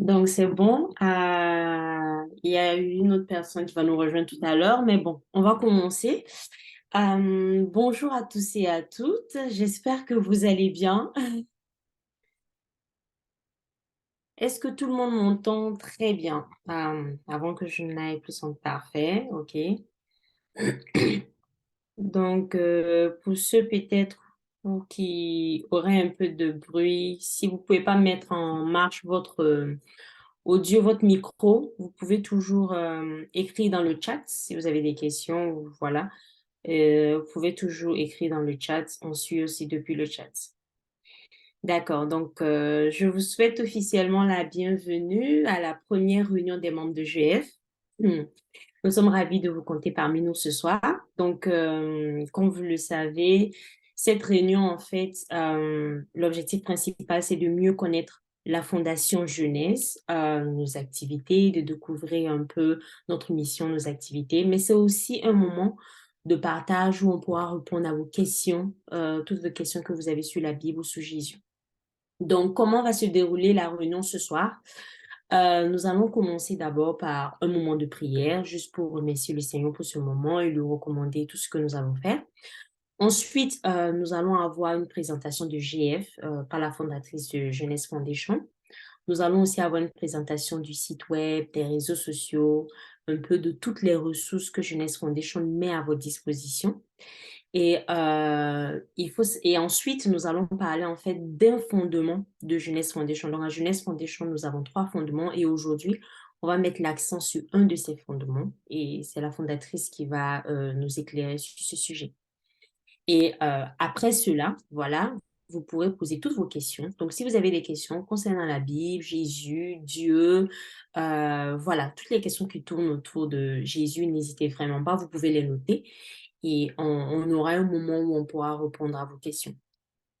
Donc, c'est bon. Il y a eu une autre personne qui va nous rejoindre tout à l'heure, mais bon, on va commencer. Bonjour à tous et à toutes. J'espère que vous allez bien. Est-ce que tout le monde m'entend très bien? Avant que je n'aille plus en parfait, ok. Donc, pour ceux peut-être qui auraient un peu de bruit, si vous pouvez pas mettre en marche votre audio, votre micro, vous pouvez toujours écrire dans le chat si vous avez des questions, voilà. Vous pouvez toujours écrire dans le chat. On suit aussi depuis le chat. D'accord, donc je vous souhaite officiellement la bienvenue à la première réunion des membres de GF. Nous sommes ravis de vous compter parmi nous ce soir. Donc, comme vous le savez, cette réunion, en fait, l'objectif principal, c'est de mieux connaître la Fondation Jeunesse, nos activités, de découvrir un peu notre mission, nos activités, mais c'est aussi un moment de partage où on pourra répondre à vos questions, toutes vos questions que vous avez sur la Bible ou sur Jésus. Donc, comment va se dérouler la réunion ce soir? Nous allons commencer d'abord par un moment de prière, juste pour remercier le Seigneur pour ce moment et lui recommander tout ce que nous allons faire. Ensuite, nous allons avoir une présentation de GF par la fondatrice de Jeunesse Foundation. Nous allons aussi avoir une présentation du site web, des réseaux sociaux, un peu de toutes les ressources que Jeunesse Foundation met à votre disposition. Et ensuite, nous allons parler en fait d'un fondement de Jeunesse Foundation. Donc, à Jeunesse Foundation, nous avons trois fondements et aujourd'hui, on va mettre l'accent sur un de ces fondements et c'est la fondatrice qui va nous éclairer sur ce sujet. Et après cela, voilà, vous pourrez poser toutes vos questions. Donc, si vous avez des questions concernant la Bible, Jésus, Dieu, voilà, toutes les questions qui tournent autour de Jésus, n'hésitez vraiment pas, vous pouvez les noter et on aura un moment où on pourra répondre à vos questions.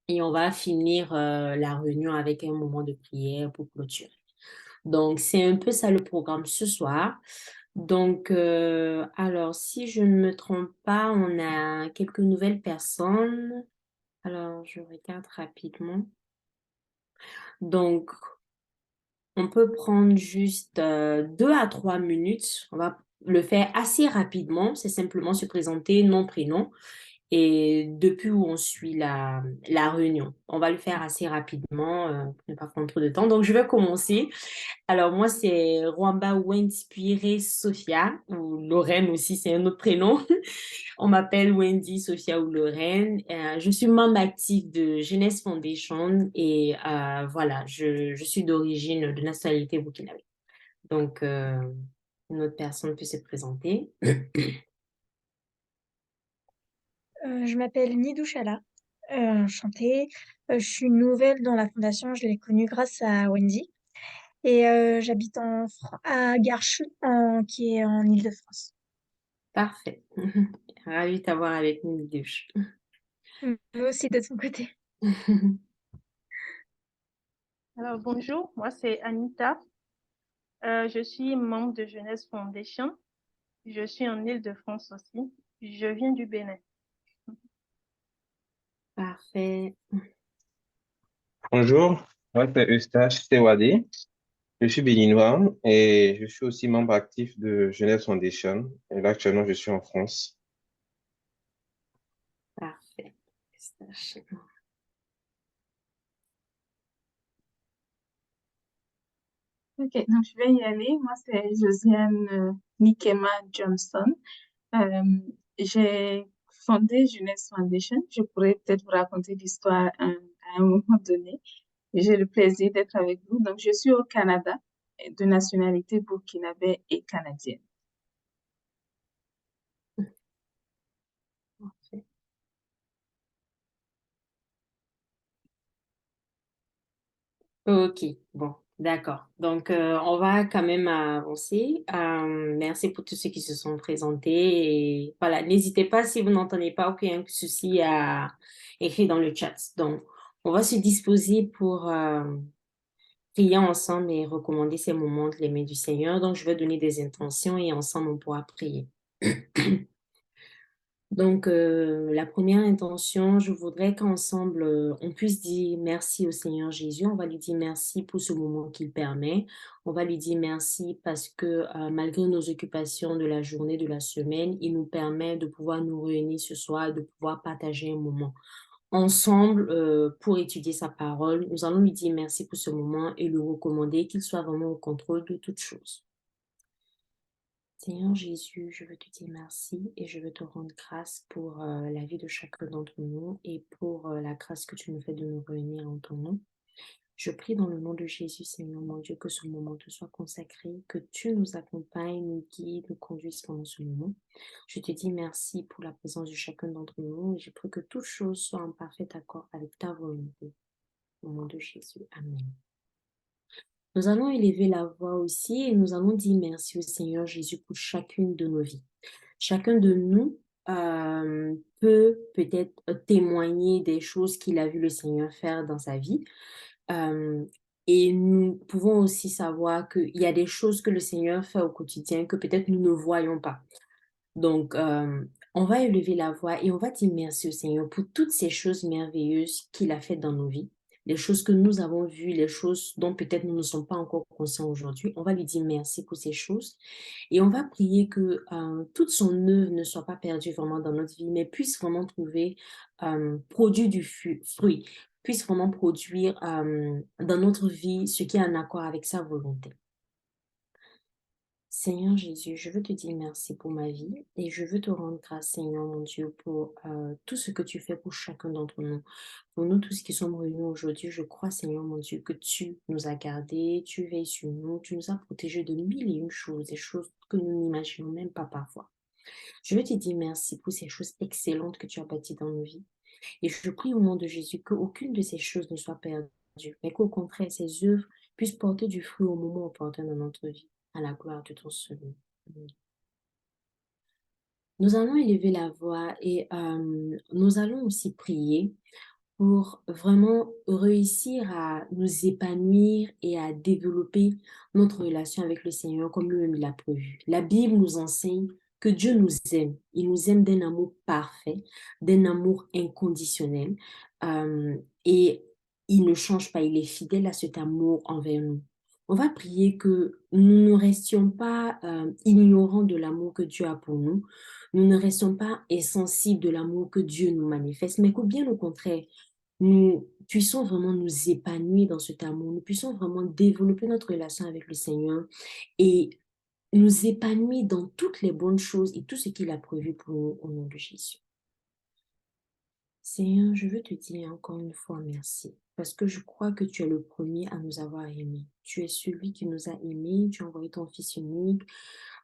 Et on va finir la réunion avec un moment de prière pour clôturer. Donc, c'est un peu ça le programme ce soir. Donc, alors, si je ne me trompe pas, on a quelques nouvelles personnes. Alors, je regarde rapidement. Donc, on peut prendre juste 2 à 3 minutes. On va le faire assez rapidement. C'est simplement se présenter, nom, prénom et depuis où on suit la réunion. On va le faire assez rapidement pour ne pas prendre trop de temps. Donc, je vais commencer. Alors, moi, c'est Rwamba Wenspire Sophia, ou Lorraine aussi, c'est un autre prénom. On m'appelle Wendy, Sophia ou Lorraine. Je suis membre active de Jeunesse Foundation et voilà, je suis d'origine de nationalité burkinabé. Donc, une autre personne peut se présenter. Je m'appelle Nidou Chala, enchantée. Je suis nouvelle dans la fondation, je l'ai connue grâce à Wendy. Et j'habite à Garches, qui est en Île-de-France. Parfait. Ravie de t'avoir avec nous, Nidouche. Moi aussi de ton côté. Alors, bonjour, moi c'est Anita. Je suis membre de Jeunesse Foundation. Je suis en Île-de-France aussi. Je viens du Bénin. Parfait. Bonjour, moi c'est Eustache Tewadi. Je suis béninois et je suis aussi membre actif de Jeunesse Foundation. Et là, actuellement, je suis en France. Parfait. Ok, donc je vais y aller. Moi, c'est Josiane Nikema Johnson. Euh, j'ai fondé Jeunesse Foundation. Je pourrais peut-être vous raconter l'histoire à un moment donné. J'ai le plaisir d'être avec vous. Donc, je suis au Canada, de nationalité burkinabé et canadienne. Ok, bon, d'accord. Donc, on va quand même avancer. Merci pour tous ceux qui se sont présentés. Et voilà, n'hésitez pas si vous n'entendez pas ou qu'il y a un souci à écrire dans le chat. Donc, on va se disposer pour prier ensemble et recommander ces moments de les mains du Seigneur. Donc, je vais donner des intentions et ensemble, on pourra prier. Donc, la première intention, je voudrais qu'ensemble, on puisse dire merci au Seigneur Jésus. On va lui dire merci pour ce moment qu'il permet. On va lui dire merci parce que malgré nos occupations de la journée, de la semaine, il nous permet de pouvoir nous réunir ce soir, de pouvoir partager un moment ensemble pour étudier sa parole. Nous allons lui dire merci pour ce moment et lui recommander qu'il soit vraiment au contrôle de toutes choses. Seigneur Jésus, je veux te dire merci et je veux te rendre grâce pour la vie de chacun d'entre nous et pour la grâce que tu nous fais de nous réunir en ton nom. Je prie dans le nom de Jésus, Seigneur mon Dieu, que ce moment te soit consacré, que tu nous accompagnes, nous guides, nous conduises pendant ce moment. Je te dis merci pour la présence de chacun d'entre nous et je prie que toute chose soit en parfait accord avec ta volonté. Au nom de Jésus, Amen. Nous allons élever la voix aussi et nous allons dire merci au Seigneur Jésus pour chacune de nos vies. Chacun de nous peut peut-être témoigner des choses qu'il a vu le Seigneur faire dans sa vie. Et nous pouvons aussi savoir qu'il y a des choses que le Seigneur fait au quotidien que peut-être nous ne voyons pas. Donc, on va élever la voix et on va dire merci au Seigneur pour toutes ces choses merveilleuses qu'il a faites dans nos vies, les choses que nous avons vues, les choses dont peut-être nous ne sommes pas encore conscients aujourd'hui. On va lui dire merci pour ces choses et on va prier que toute son œuvre ne soit pas perdue vraiment dans notre vie, mais puisse vraiment trouver, produire du fruit, puisse vraiment produire dans notre vie ce qui est en accord avec sa volonté. Seigneur Jésus, je veux te dire merci pour ma vie et je veux te rendre grâce, Seigneur mon Dieu, pour tout ce que tu fais pour chacun d'entre nous. Pour nous tous qui sommes réunis aujourd'hui, je crois, Seigneur mon Dieu, que tu nous as gardés, tu veilles sur nous, tu nous as protégés de mille et une choses, des choses que nous n'imaginons même pas parfois. Je veux te dire merci pour ces choses excellentes que tu as bâties dans nos vies. Et je prie au nom de Jésus qu'aucune de ces choses ne soit perdue, mais qu'au contraire, ces œuvres puissent porter du fruit au moment opportun dans notre vie, à la gloire de ton seul nom. Amen. Nous allons élever la voix et nous allons aussi prier pour vraiment réussir à nous épanouir et à développer notre relation avec le Seigneur comme lui-même l'a prévu. La Bible nous enseigne que Dieu nous aime. Il nous aime d'un amour parfait, d'un amour inconditionnel. Et il ne change pas, il est fidèle à cet amour envers nous. On va prier que nous ne restions pas ignorants de l'amour que Dieu a pour nous. Nous ne restions pas insensibles de l'amour que Dieu nous manifeste, mais que bien au contraire, nous puissions vraiment nous épanouir dans cet amour, nous puissions vraiment développer notre relation avec le Seigneur et nous épanouir dans toutes les bonnes choses et tout ce qu'il a prévu pour nous au nom de Jésus. Seigneur, je veux te dire encore une fois merci parce que je crois que tu es le premier à nous avoir aimés. Tu es celui qui nous a aimés, tu as envoyé ton Fils unique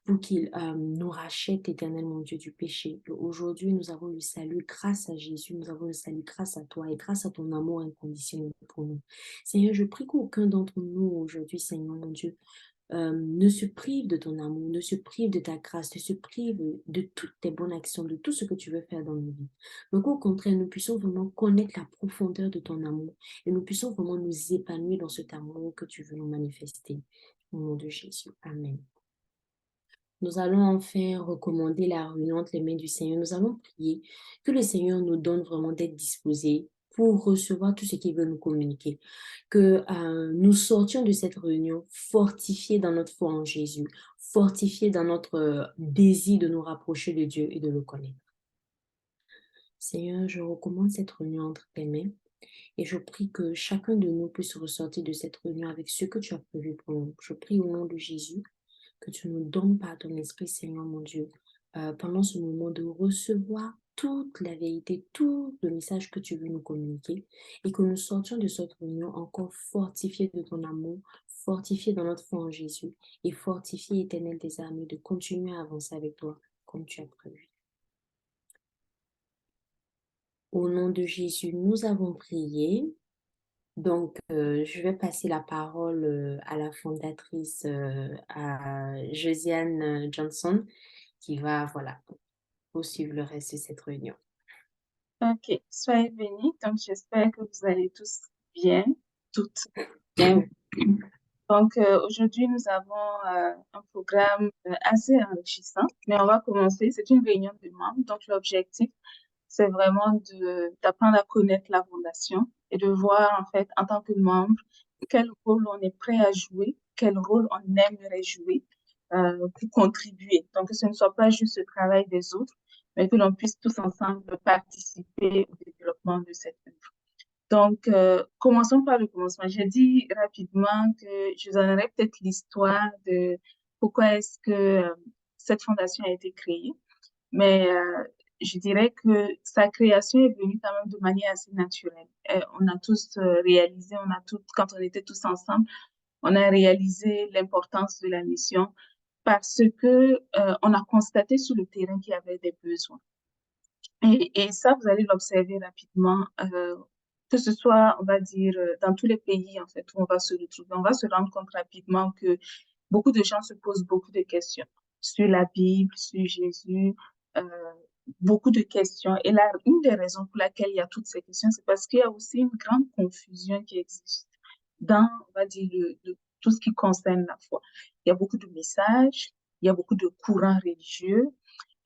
pour qu'il nous rachète, éternel mon Dieu, du péché. Aujourd'hui, nous avons le salut grâce à Jésus, nous avons le salut grâce à toi et grâce à ton amour inconditionnel pour nous. Seigneur, je prie qu'aucun d'entre nous aujourd'hui, Seigneur mon Dieu, ne se prive de ton amour, ne se prive de ta grâce, ne se prive de toutes tes bonnes actions, de tout ce que tu veux faire dans nos vies. Donc au contraire, nous puissions vraiment connaître la profondeur de ton amour et nous puissions vraiment nous épanouir dans cet amour que tu veux nous manifester. Au nom de Jésus. Amen. Nous allons enfin recommander la réunion entre les mains du Seigneur. Nous allons prier que le Seigneur nous donne vraiment d'être disposés pour recevoir tout ce qu'il veut nous communiquer. Que nous sortions de cette réunion fortifiés dans notre foi en Jésus, fortifiés dans notre désir de nous rapprocher de Dieu et de le connaître. Seigneur, je recommande cette réunion entre tes mains et je prie que chacun de nous puisse ressortir de cette réunion avec ce que tu as prévu pour nous. Je prie au nom de Jésus que tu nous donnes par ton esprit, Seigneur mon Dieu, pendant ce moment de recevoir toute la vérité, tout le message que tu veux nous communiquer et que nous sortions de cette réunion encore fortifiés de ton amour, fortifiés dans notre foi en Jésus et fortifiés, éternel des armées, de continuer à avancer avec toi comme tu as prévu. Au nom de Jésus, nous avons prié. Donc, je vais passer la parole à la fondatrice, à Josiane Johnson, qui va, voilà, poursuivre le reste de cette réunion. Ok, soyez bénis. Donc, j'espère que vous allez tous bien, toutes bien. Donc, aujourd'hui, nous avons un programme assez enrichissant, mais on va commencer. C'est une réunion de membres. Donc, l'objectif, c'est vraiment d'apprendre à connaître la fondation et de voir, en fait, en tant que membre, quel rôle on est prêt à jouer, quel rôle on aimerait jouer pour contribuer. Donc, que ce ne soit pas juste le travail des autres, mais que l'on puisse tous ensemble participer au développement de cette œuvre. Donc, commençons par le commencement. J'ai dit rapidement que je donnerais peut-être l'histoire de pourquoi est-ce que cette fondation a été créée, mais je dirais que sa création est venue quand même de manière assez naturelle. On a tous réalisé, quand on était tous ensemble, on a réalisé l'importance de la mission parce que on a constaté sur le terrain qu'il y avait des besoins. Et ça, vous allez l'observer rapidement, que ce soit, on va dire, dans tous les pays, en fait, où on va se retrouver. On va se rendre compte rapidement que beaucoup de gens se posent beaucoup de questions sur la Bible, sur Jésus, euh, beaucoup de questions. Et là, une des raisons pour laquelle il y a toutes ces questions, c'est parce qu'il y a aussi une grande confusion qui existe dans, on va dire, tout ce qui concerne la foi. Il y a beaucoup de messages, il y a beaucoup de courants religieux,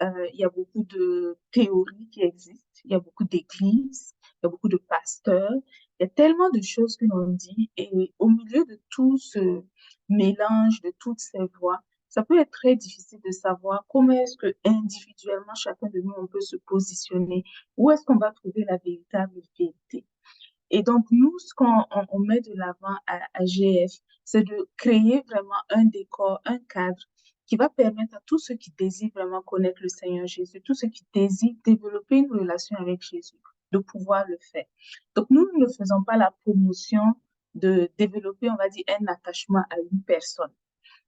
il y a beaucoup de théories qui existent, il y a beaucoup d'églises, il y a beaucoup de pasteurs, il y a tellement de choses que l'on dit et au milieu de tout ce mélange, de toutes ces voix, ça peut être très difficile de savoir comment est-ce que individuellement chacun de nous on peut se positionner, où est-ce qu'on va trouver la véritable vérité. Et donc, nous, ce qu'on met de l'avant à GF, c'est de créer vraiment un décor, un cadre qui va permettre à tous ceux qui désirent vraiment connaître le Seigneur Jésus, tous ceux qui désirent développer une relation avec Jésus, de pouvoir le faire. Donc, nous ne faisons pas la promotion de développer, on va dire, un attachement à une personne.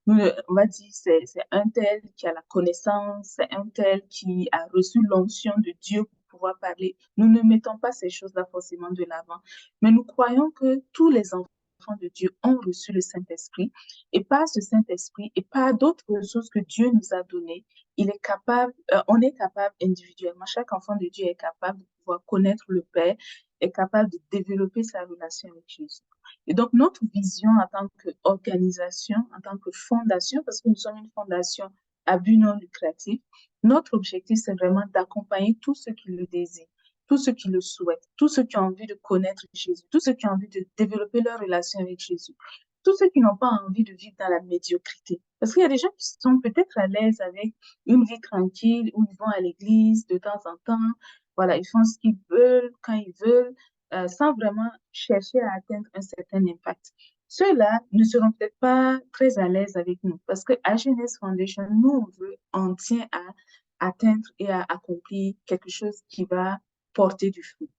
Nous, on va dire, c'est un tel qui a la connaissance, c'est un tel qui a reçu l'onction de Dieu pour pouvoir parler. Nous ne mettons pas ces choses-là forcément de l'avant, mais nous croyons que tous les enfants de Dieu ont reçu le Saint-Esprit et par ce Saint-Esprit et par d'autres ressources que Dieu nous a données, on est capable individuellement, chaque enfant de Dieu est capable de pouvoir connaître le Père, est capable de développer sa relation avec Jésus. Et donc, notre vision en tant qu'organisation, en tant que fondation, parce que nous sommes une fondation à but non lucratif, notre objectif, c'est vraiment d'accompagner tous ceux qui le désirent, tous ceux qui le souhaitent, tous ceux qui ont envie de connaître Jésus, tous ceux qui ont envie de développer leur relation avec Jésus, tous ceux qui n'ont pas envie de vivre dans la médiocrité. Parce qu'il y a des gens qui sont peut-être à l'aise avec une vie tranquille, où ils vont à l'église de temps en temps, voilà, ils font ce qu'ils veulent, quand ils veulent, sans vraiment chercher à atteindre un certain impact. Ceux-là ne seront peut-être pas très à l'aise avec nous parce qu'à Jeunesse Foundation, nous, on tient à atteindre et à accomplir quelque chose qui va porter du fruit.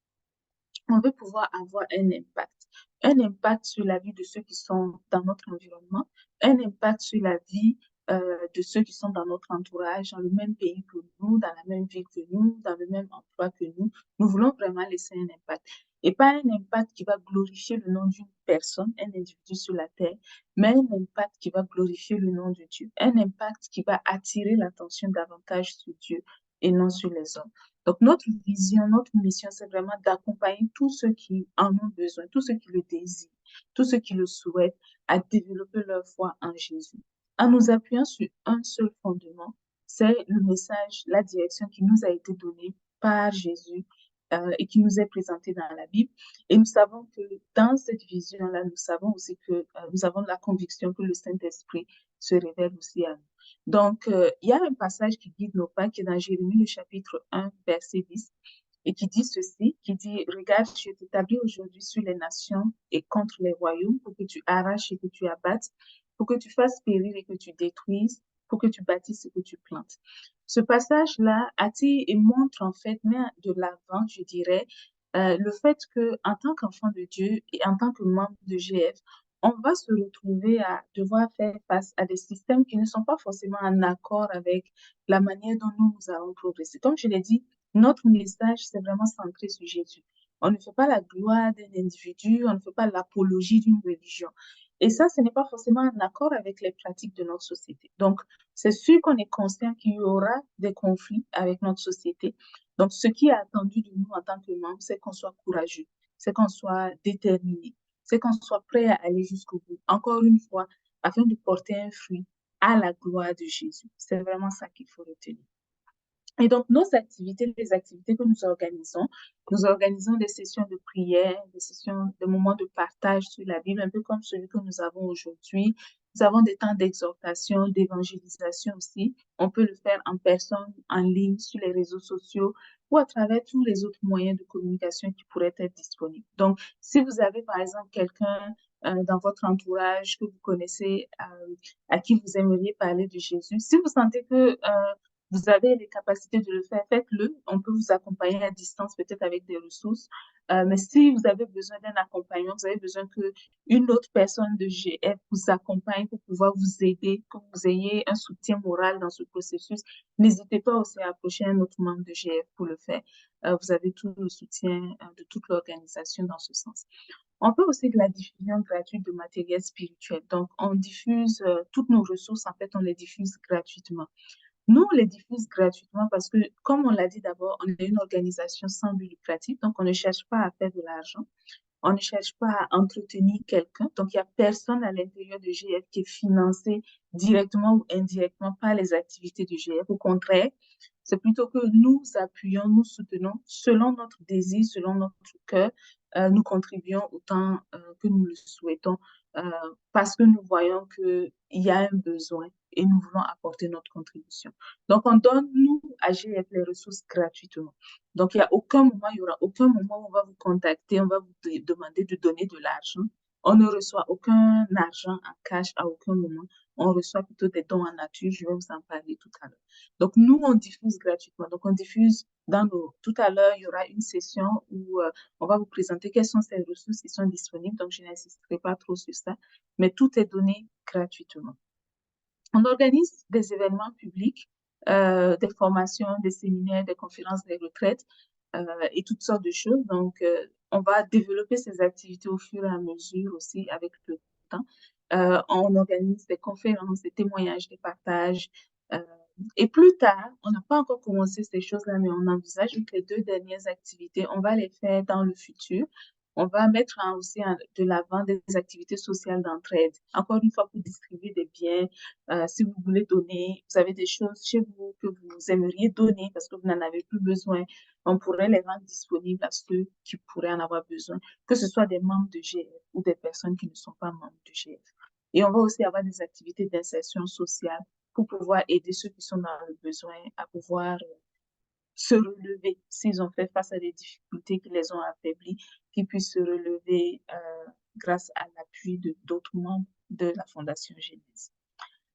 On veut pouvoir avoir un impact sur la vie de ceux qui sont dans notre environnement, un impact sur la vie de ceux qui sont dans notre entourage, dans le même pays que nous, dans la même ville que nous, dans le même emploi que nous. Nous voulons vraiment laisser un impact. Et pas un impact qui va glorifier le nom d'une personne, un individu sur la terre, mais un impact qui va glorifier le nom de Dieu, un impact qui va attirer l'attention davantage sur Dieu et non sur les hommes. Donc, notre vision, notre mission, c'est vraiment d'accompagner tous ceux qui en ont besoin, tous ceux qui le désirent, tous ceux qui le souhaitent, à développer leur foi en Jésus. En nous appuyant sur un seul fondement, c'est le message, la direction qui nous a été donnée par Jésus et qui nous est présentée dans la Bible. Et nous savons que dans cette vision-là, nous savons aussi que nous avons la conviction que le Saint-Esprit se révèle aussi à nous. Donc, il y a un passage qui guide nos pas, qui est dans Jérémie, le chapitre 1, verset 10, et qui dit ceci, qui dit, « Regarde, je t'établis aujourd'hui sur les nations et contre les royaumes pour que tu arraches et que tu abattes, pour que tu fasses périr et que tu détruises, pour que tu bâtisses et que tu plantes. » Ce passage-là attire et montre en fait, met de l'avant, je dirais, le fait que en tant qu'enfant de Dieu et en tant que membre de GF, on va se retrouver à devoir faire face à des systèmes qui ne sont pas forcément en accord avec la manière dont nous allons progresser. Comme je l'ai dit, notre message, c'est vraiment centré sur Jésus. On ne fait pas la gloire d'un individu, on ne fait pas l'apologie d'une religion. Et ça, ce n'est pas forcément en accord avec les pratiques de notre société. Donc, c'est sûr qu'on est conscient qu'il y aura des conflits avec notre société. Donc, ce qui est attendu de nous en tant que membres, c'est qu'on soit courageux, c'est qu'on soit déterminé, c'est qu'on soit prêt à aller jusqu'au bout. Encore une fois, afin de porter un fruit à la gloire de Jésus. C'est vraiment ça qu'il faut retenir. Et donc, nos activités, les activités que nous organisons des sessions de prière, des sessions, des moments de partage sur la Bible, un peu comme celui que nous avons aujourd'hui. Nous avons des temps d'exhortation, d'évangélisation aussi. On peut le faire en personne, en ligne, sur les réseaux sociaux ou à travers tous les autres moyens de communication qui pourraient être disponibles. Donc, si vous avez, par exemple, quelqu'un dans votre entourage que vous connaissez, à qui vous aimeriez parler de Jésus, si vous sentez que vous avez les capacités de le faire, faites-le. On peut vous accompagner à distance, peut-être avec des ressources. Mais si vous avez besoin d'un accompagnement, vous avez besoin que une autre personne de GF vous accompagne pour pouvoir vous aider, que vous ayez un soutien moral dans ce processus, n'hésitez pas aussi à approcher un autre membre de GF pour le faire. Vous avez tout le soutien de toute l'organisation dans ce sens. On fait aussi de la diffusion gratuite de matériel spirituel. Donc, on diffuse toutes nos ressources, en fait, on les diffuse gratuitement. Nous, on les diffuse gratuitement parce que, comme on l'a dit d'abord, on est une organisation sans but lucratif, donc on ne cherche pas à faire de l'argent. On ne cherche pas à entretenir quelqu'un. Donc, il n'y a personne à l'intérieur de GF qui est financé directement ou indirectement par les activités de GF. Au contraire, c'est plutôt que nous appuyons, nous soutenons selon notre désir, selon notre cœur. Nous contribuons autant que nous le souhaitons euh, parce que nous voyons qu'il y a un besoin et nous voulons apporter notre contribution. Donc, on donne, nous, à GF, les ressources gratuitement. Donc, il y n'y aura aucun moment où on va vous contacter, on va vous demander de donner de l'argent. On ne reçoit aucun argent en cash à aucun moment. On reçoit plutôt des dons en nature. Je vais vous en parler tout à l'heure. Donc, nous, on diffuse gratuitement. Donc, on diffuse tout à l'heure, il y aura une session où on va vous présenter quelles sont ces ressources qui sont disponibles. Donc, je n'insisterai pas trop sur ça, mais tout est donné gratuitement. On organise des événements publics, des formations, des séminaires, des conférences, des retraites et toutes sortes de choses. Donc, on va développer ces activités au fur et à mesure aussi avec le temps. On organise des conférences, des témoignages, des partages. Et plus tard, on n'a pas encore commencé ces choses-là, mais on envisage que les 2 dernières activités, on va les faire dans le futur. On va mettre aussi de l'avant des activités sociales d'entraide. Encore une fois, pour distribuer des biens, si vous voulez donner, vous avez des choses chez vous que vous aimeriez donner parce que vous n'en avez plus besoin, on pourrait les rendre disponibles à ceux qui pourraient en avoir besoin, que ce soit des membres de GF ou des personnes qui ne sont pas membres de GF. Et on va aussi avoir des activités d'insertion sociale pour pouvoir aider ceux qui sont dans le besoin à pouvoir se relever s'ils ont fait face à des difficultés qui les ont affaiblis, qu'ils puissent se relever grâce à l'appui de d'autres membres de la Fondation Genèse.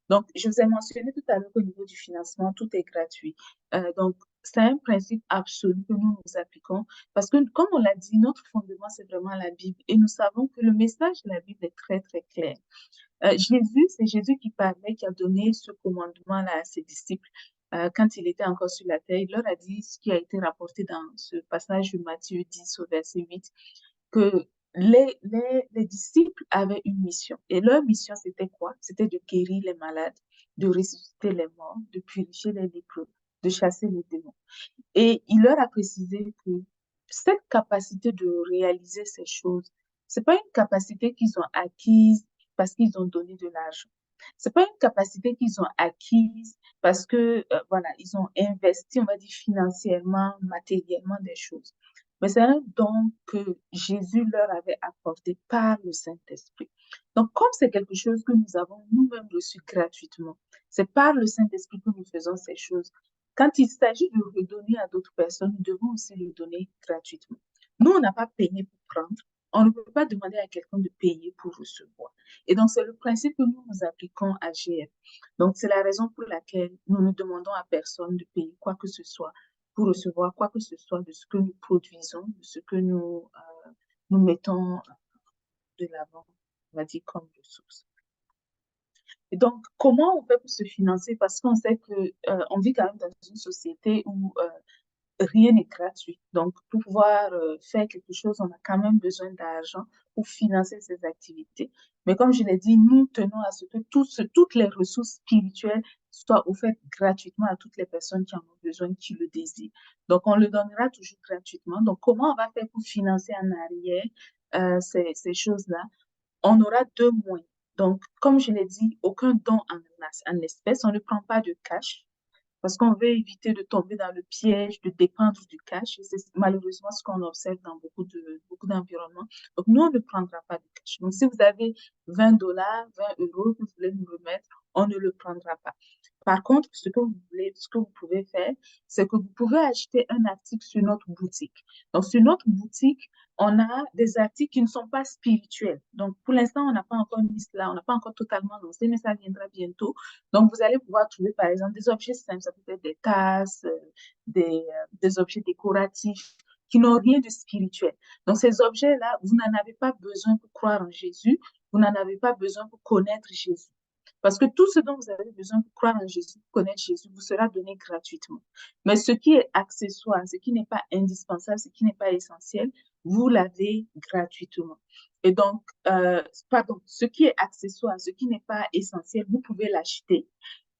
Donc, je vous ai mentionné tout à l'heure qu'au niveau du financement, tout est gratuit. Donc, c'est un principe absolu que nous nous appliquons parce que, comme on l'a dit, notre fondement, c'est vraiment la Bible et nous savons que le message de la Bible est très, très clair. Jésus, c'est Jésus qui parlait, qui a donné ce commandement-là à ses disciples quand il était encore sur la terre. Il leur a dit ce qui a été rapporté dans ce passage de Matthieu 10 au verset 8, que les disciples avaient une mission. Et leur mission, c'était quoi? C'était de guérir les malades, de ressusciter les morts, de purifier les lépreux, de chasser les démons. Et il leur a précisé que cette capacité de réaliser ces choses, c'est pas une capacité qu'ils ont acquise parce qu'ils ont donné de l'argent. C'est pas une capacité qu'ils ont acquise parce que, voilà, ils ont investi, on va dire, financièrement, matériellement des choses. Mais c'est un don que Jésus leur avait apporté par le Saint-Esprit. Donc, comme c'est quelque chose que nous avons nous-mêmes reçu gratuitement, c'est par le Saint-Esprit que nous faisons ces choses. Quand il s'agit de redonner à d'autres personnes, nous devons aussi le donner gratuitement. Nous, on n'a pas payé pour prendre. On ne peut pas demander à quelqu'un de payer pour recevoir. Et donc, c'est le principe que nous nous appliquons à GF. Donc, c'est la raison pour laquelle nous ne demandons à personne de payer quoi que ce soit pour recevoir quoi que ce soit de ce que nous produisons, de ce que nous mettons de l'avant, on va dire, comme ressources. Et donc, comment on fait pour se financer? Parce qu'on sait que on vit quand même dans une société où rien n'est gratuit. Donc, pour pouvoir faire quelque chose, on a quand même besoin d'argent pour financer ces activités. Mais comme je l'ai dit, nous tenons à ce que toutes les ressources spirituelles soient offertes gratuitement à toutes les personnes qui en ont besoin, qui le désirent. Donc, on le donnera toujours gratuitement. Donc, comment on va faire pour financer en arrière? ces choses-là, on aura deux moyens. Donc, comme je l'ai dit, aucun don en espèces, on ne prend pas de cash parce qu'on veut éviter de tomber dans le piège de dépendre du cash. Et c'est malheureusement ce qu'on observe dans beaucoup d'environnements. Donc, nous, on ne prendra pas de cash. Donc, si vous avez 20 dollars, 20 euros que vous voulez nous remettre, on ne le prendra pas. Par contre, ce que vous pouvez faire, c'est que vous pouvez acheter un article sur notre boutique. Donc, sur notre boutique, on a des articles qui ne sont pas spirituels. Donc, pour l'instant, on n'a pas encore mis cela, on n'a pas encore totalement lancé, mais ça viendra bientôt. Donc, vous allez pouvoir trouver, par exemple, des objets simples, ça peut être des tasses, des objets décoratifs qui n'ont rien de spirituel. Donc, ces objets-là, vous n'en avez pas besoin pour croire en Jésus, vous n'en avez pas besoin pour connaître Jésus. Parce que tout ce dont vous avez besoin pour croire en Jésus, pour connaître Jésus, vous sera donné gratuitement. Mais ce qui est accessoire, ce qui n'est pas indispensable, ce qui n'est pas essentiel, vous l'avez gratuitement. Et donc, ce qui est accessoire, ce qui n'est pas essentiel, vous pouvez l'acheter.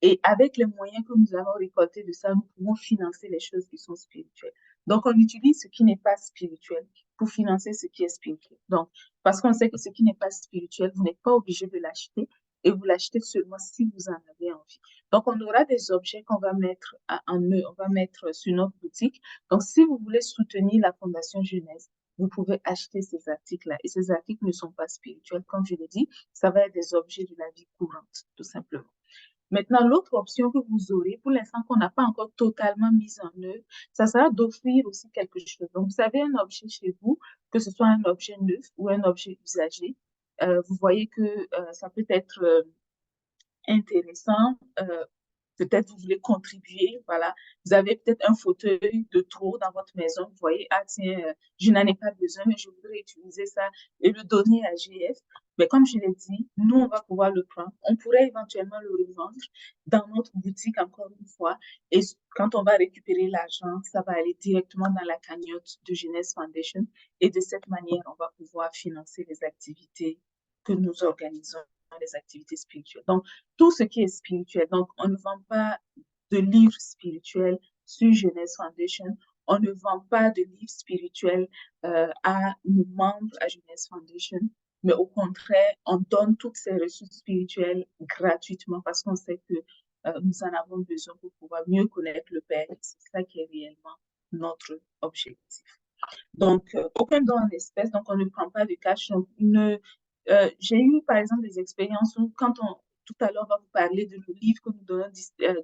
Et avec les moyens que nous avons récoltés de ça, nous pouvons financer les choses qui sont spirituelles. Donc, on utilise ce qui n'est pas spirituel pour financer ce qui est spirituel. Donc, parce qu'on sait que ce qui n'est pas spirituel, vous n'êtes pas obligé de l'acheter et vous l'achetez seulement si vous en avez envie. Donc, on aura des objets qu'on va mettre on va mettre sur notre boutique. Donc, si vous voulez soutenir la Fondation Jeunesse, vous pouvez acheter ces articles-là. Et ces articles ne sont pas spirituels. Comme je l'ai dit, ça va être des objets de la vie courante, tout simplement. Maintenant, l'autre option que vous aurez, pour l'instant qu'on n'a pas encore totalement mise en œuvre, ça sera d'offrir aussi quelque chose. Donc, vous avez un objet chez vous, que ce soit un objet neuf ou un objet usagé. Vous voyez que ça peut être intéressant. Peut-être vous voulez contribuer, voilà. Vous avez peut-être un fauteuil de trop dans votre maison. Vous voyez, ah tiens, je n'en ai pas besoin, mais je voudrais utiliser ça et le donner à GF. Mais comme je l'ai dit, nous, on va pouvoir le prendre. On pourrait éventuellement le revendre dans notre boutique encore une fois. Et quand on va récupérer l'argent, ça va aller directement dans la cagnotte de Jeunesse Foundation. Et de cette manière, on va pouvoir financer les activités que nous organisons, les activités spirituelles. Donc, tout ce qui est spirituel. Donc, on ne vend pas de livres spirituels sur Jeunesse Foundation. On ne vend pas de livres spirituels à nos membres à Jeunesse Foundation. Mais au contraire, on donne toutes ces ressources spirituelles gratuitement parce qu'on sait que nous en avons besoin pour pouvoir mieux connaître le Père. C'est ça qui est réellement notre objectif. Donc, aucun don en espèces, donc on ne prend pas de cash. Donc, j'ai eu, par exemple, des expériences où, tout à l'heure, on va vous parler de nos livres que nous donnons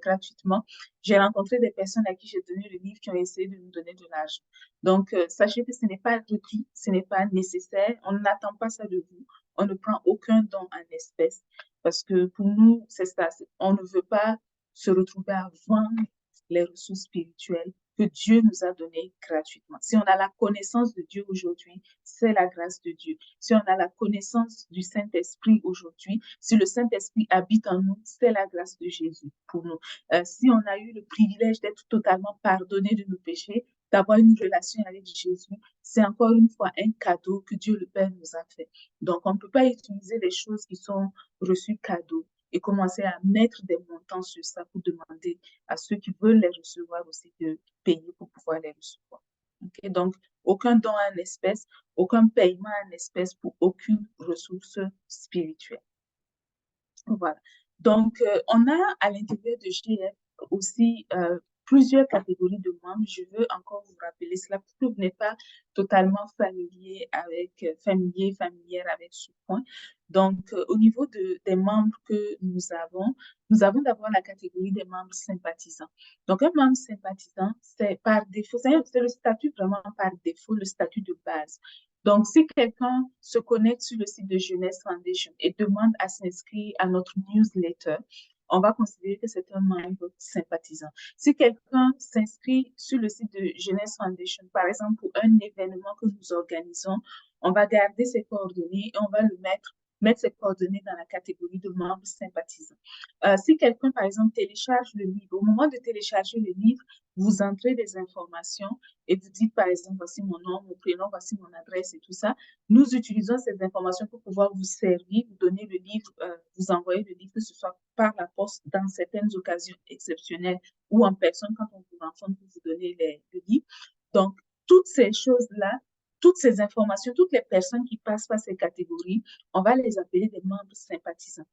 gratuitement. J'ai rencontré des personnes à qui j'ai donné le livre qui ont essayé de nous donner de l'argent. Donc, sachez que ce n'est pas requis, ce n'est pas nécessaire. On n'attend pas ça de vous. On ne prend aucun don en espèces parce que pour nous, c'est ça. On ne veut pas se retrouver à vendre les ressources spirituelles que Dieu nous a données gratuitement. Si on a la connaissance de Dieu aujourd'hui, c'est la grâce de Dieu. Si on a la connaissance du Saint-Esprit aujourd'hui, si le Saint-Esprit habite en nous, c'est la grâce de Jésus pour nous. Si on a eu le privilège d'être totalement pardonné de nos péchés, d'avoir une relation avec Jésus, c'est encore une fois un cadeau que Dieu le Père nous a fait. Donc, on ne peut pas utiliser les choses qui sont reçues cadeaux et commencer à mettre des montants sur ça pour demander à ceux qui veulent les recevoir aussi de payer pour pouvoir les recevoir. Okay? Donc, aucun don en espèces, aucun paiement en espèces pour aucune ressource spirituelle. Voilà. Donc, on a à l'intérieur de GF aussi plusieurs catégories de membres. Je veux encore vous rappeler cela pour que vous n'êtes pas totalement familière avec ce point. Donc, au niveau des membres que nous avons d'abord la catégorie des membres sympathisants. Donc, un membre sympathisant, c'est par défaut, c'est le statut vraiment par défaut, le statut de base. Donc, si quelqu'un se connecte sur le site de Jeunesse Foundation et demande à s'inscrire à notre newsletter, on va considérer que c'est un membre sympathisant. Si quelqu'un s'inscrit sur le site de Jeunesse Foundation, par exemple, pour un événement que nous organisons, on va garder ses coordonnées et on va mettre ses coordonnées dans la catégorie de membres sympathisants. Si quelqu'un, par exemple, télécharge le livre, au moment de télécharger le livre, vous entrez des informations et vous dites, par exemple, voici mon nom, mon prénom, voici mon adresse et tout ça. Nous utilisons ces informations pour pouvoir vous servir, vous donner le livre, vous envoyer le livre, que ce soit par la poste dans certaines occasions exceptionnelles ou en personne quand on vous rencontre pour vous donner le livre. Donc, toutes ces choses-là toutes ces informations, toutes les personnes qui passent par ces catégories, on va les appeler des membres sympathisants.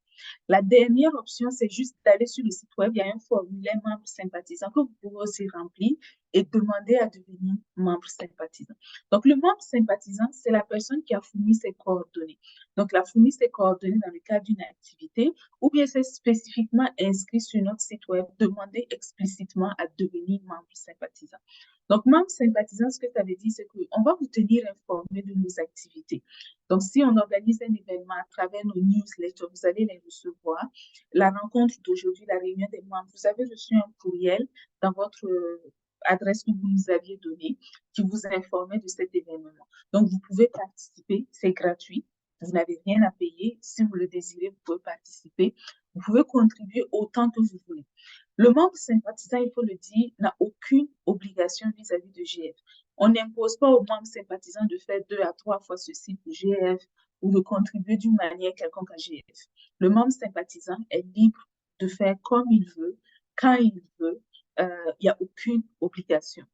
La dernière option, c'est juste d'aller sur le site web. Il y a un formulaire membre sympathisant que vous pouvez aussi remplir et demander à devenir membre sympathisant. Donc, le membre sympathisant, c'est la personne qui a fourni ses coordonnées. Donc, elle a fourni ses coordonnées dans le cadre d'une activité ou bien c'est spécifiquement inscrit sur notre site web, demander explicitement à devenir membre sympathisant. Donc, membre sympathisant, ce que ça veut dire, c'est qu'on va vous tenir informé de nos activités. Donc, si on organise un événement à travers nos newsletters, vous allez les recevoir. La rencontre d'aujourd'hui, la réunion des membres, vous avez reçu un courriel dans votre adresse que vous nous aviez donnée qui vous informait de cet événement. Donc, vous pouvez participer, c'est gratuit. Vous n'avez rien à payer. Si vous le désirez, vous pouvez participer. Vous pouvez contribuer autant que vous voulez. Le membre sympathisant, il faut le dire, n'a aucune obligation vis-à-vis de GF. On n'impose pas aux membres sympathisants de faire 2 à 3 fois ceci pour GF ou de contribuer d'une manière quelconque à GF. Le membre sympathisant est libre de faire comme il veut, quand il veut. Il n'y a aucune obligation.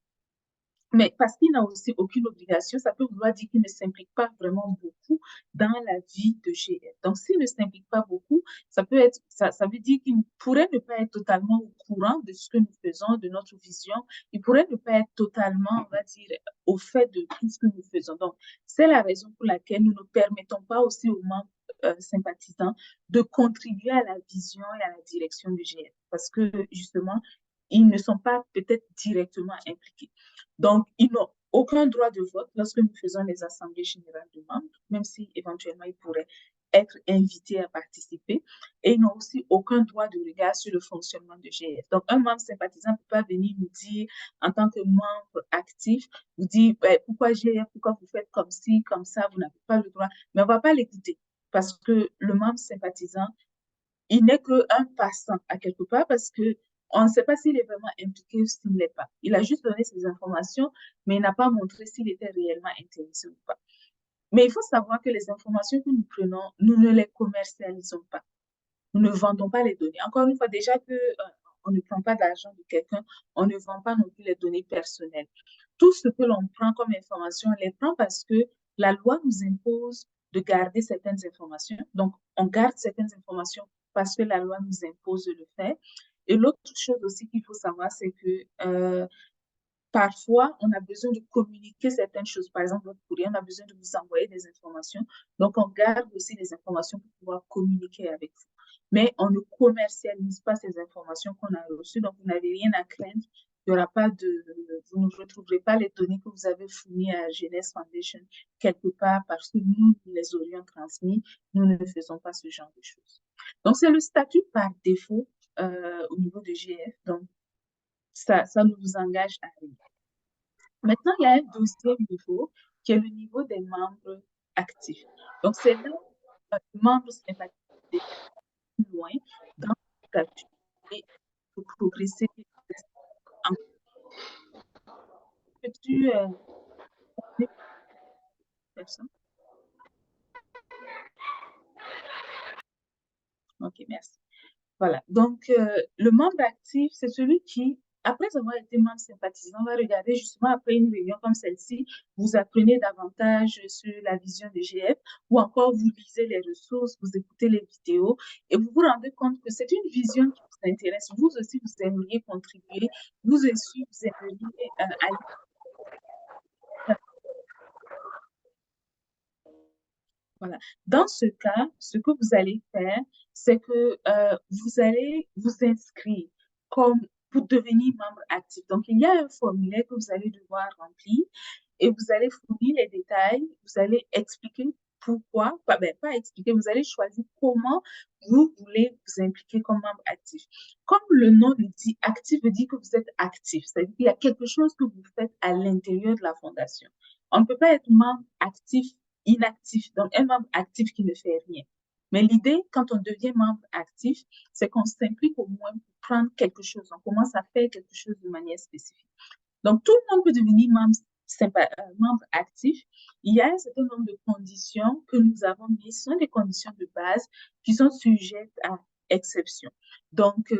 Mais parce qu'il n'a aussi aucune obligation, ça peut vouloir dire qu'il ne s'implique pas vraiment beaucoup dans la vie de GF. Donc, s'il ne s'implique pas beaucoup, ça veut dire qu'il pourrait ne pas être totalement au courant de ce que nous faisons, de notre vision. Il pourrait ne pas être totalement, on va dire, au fait de tout ce que nous faisons. Donc, c'est la raison pour laquelle nous ne permettons pas aussi aux membres sympathisants de contribuer à la vision et à la direction du GF. Parce que, justement, ils ne sont pas peut-être directement impliqués. Donc, ils n'ont aucun droit de vote lorsque nous faisons les assemblées générales de membres, même si éventuellement ils pourraient être invités à participer. Et ils n'ont aussi aucun droit de regard sur le fonctionnement de GF. Donc, un membre sympathisant ne peut pas venir nous dire, en tant que membre actif, vous dire pourquoi GF, pourquoi vous faites comme ci, comme ça, vous n'avez pas le droit. Mais on ne va pas l'écouter parce que le membre sympathisant, il n'est qu'un passant à quelque part parce que on ne sait pas s'il est vraiment impliqué ou s'il ne l'est pas. Il a juste donné ses informations, mais il n'a pas montré s'il était réellement intéressé ou pas. Mais il faut savoir que les informations que nous prenons, nous ne les commercialisons pas. Nous ne vendons pas les données. Encore une fois, déjà que on ne prend pas d'argent de quelqu'un, on ne vend pas non plus les données personnelles. Tout ce que l'on prend comme information, on les prend parce que la loi nous impose de garder certaines informations. Donc, on garde certaines informations parce que la loi nous impose de le faire. Et l'autre chose aussi qu'il faut savoir, c'est que parfois, on a besoin de communiquer certaines choses. Par exemple, votre courrier, on a besoin de vous envoyer des informations. Donc, on garde aussi des informations pour pouvoir communiquer avec vous. Mais on ne commercialise pas ces informations qu'on a reçues. Donc, vous n'avez rien à craindre. Il y aura pas vous ne retrouverez pas les données que vous avez fournies à Jeunesse Foundation quelque part parce que nous les aurions transmis. Nous ne faisons pas ce genre de choses. Donc, c'est le statut par défaut au niveau de GF. Donc, ça ne vous engage à rien. Maintenant, il y a un deuxième niveau qui est le niveau des membres actifs. Donc, c'est là où les membres sympathisent plus loin dans le statut et de progresser en peux-tu personne? Ok, merci. Voilà. Donc, le membre actif, c'est celui qui, après avoir été membre sympathisant, va regarder justement après une réunion comme celle-ci, vous apprenez davantage sur la vision de GF ou encore vous lisez les ressources, vous écoutez les vidéos et vous vous rendez compte que c'est une vision qui vous intéresse. Vous aussi, vous aimeriez contribuer, vous aussi, vous aimeriez aller. Voilà. Dans ce cas, ce que vous allez faire, c'est que vous allez vous inscrire comme pour devenir membre actif. Donc, il y a un formulaire que vous allez devoir remplir et vous allez fournir les détails, vous allez expliquer pourquoi, pas expliquer, vous allez choisir comment vous voulez vous impliquer comme membre actif. Comme le nom le dit, actif veut dire que vous êtes actif, c'est-à-dire qu'il y a quelque chose que vous faites à l'intérieur de la fondation. On ne peut pas être membre actif inactif, donc un membre actif qui ne fait rien. Mais l'idée, quand on devient membre actif, c'est qu'on s'implique au moins pour prendre quelque chose. On commence à faire quelque chose de manière spécifique. Donc, tout le monde peut devenir membre actif. Il y a un certain nombre de conditions que nous avons mises. Ce sont des conditions de base qui sont sujettes à exception. Donc,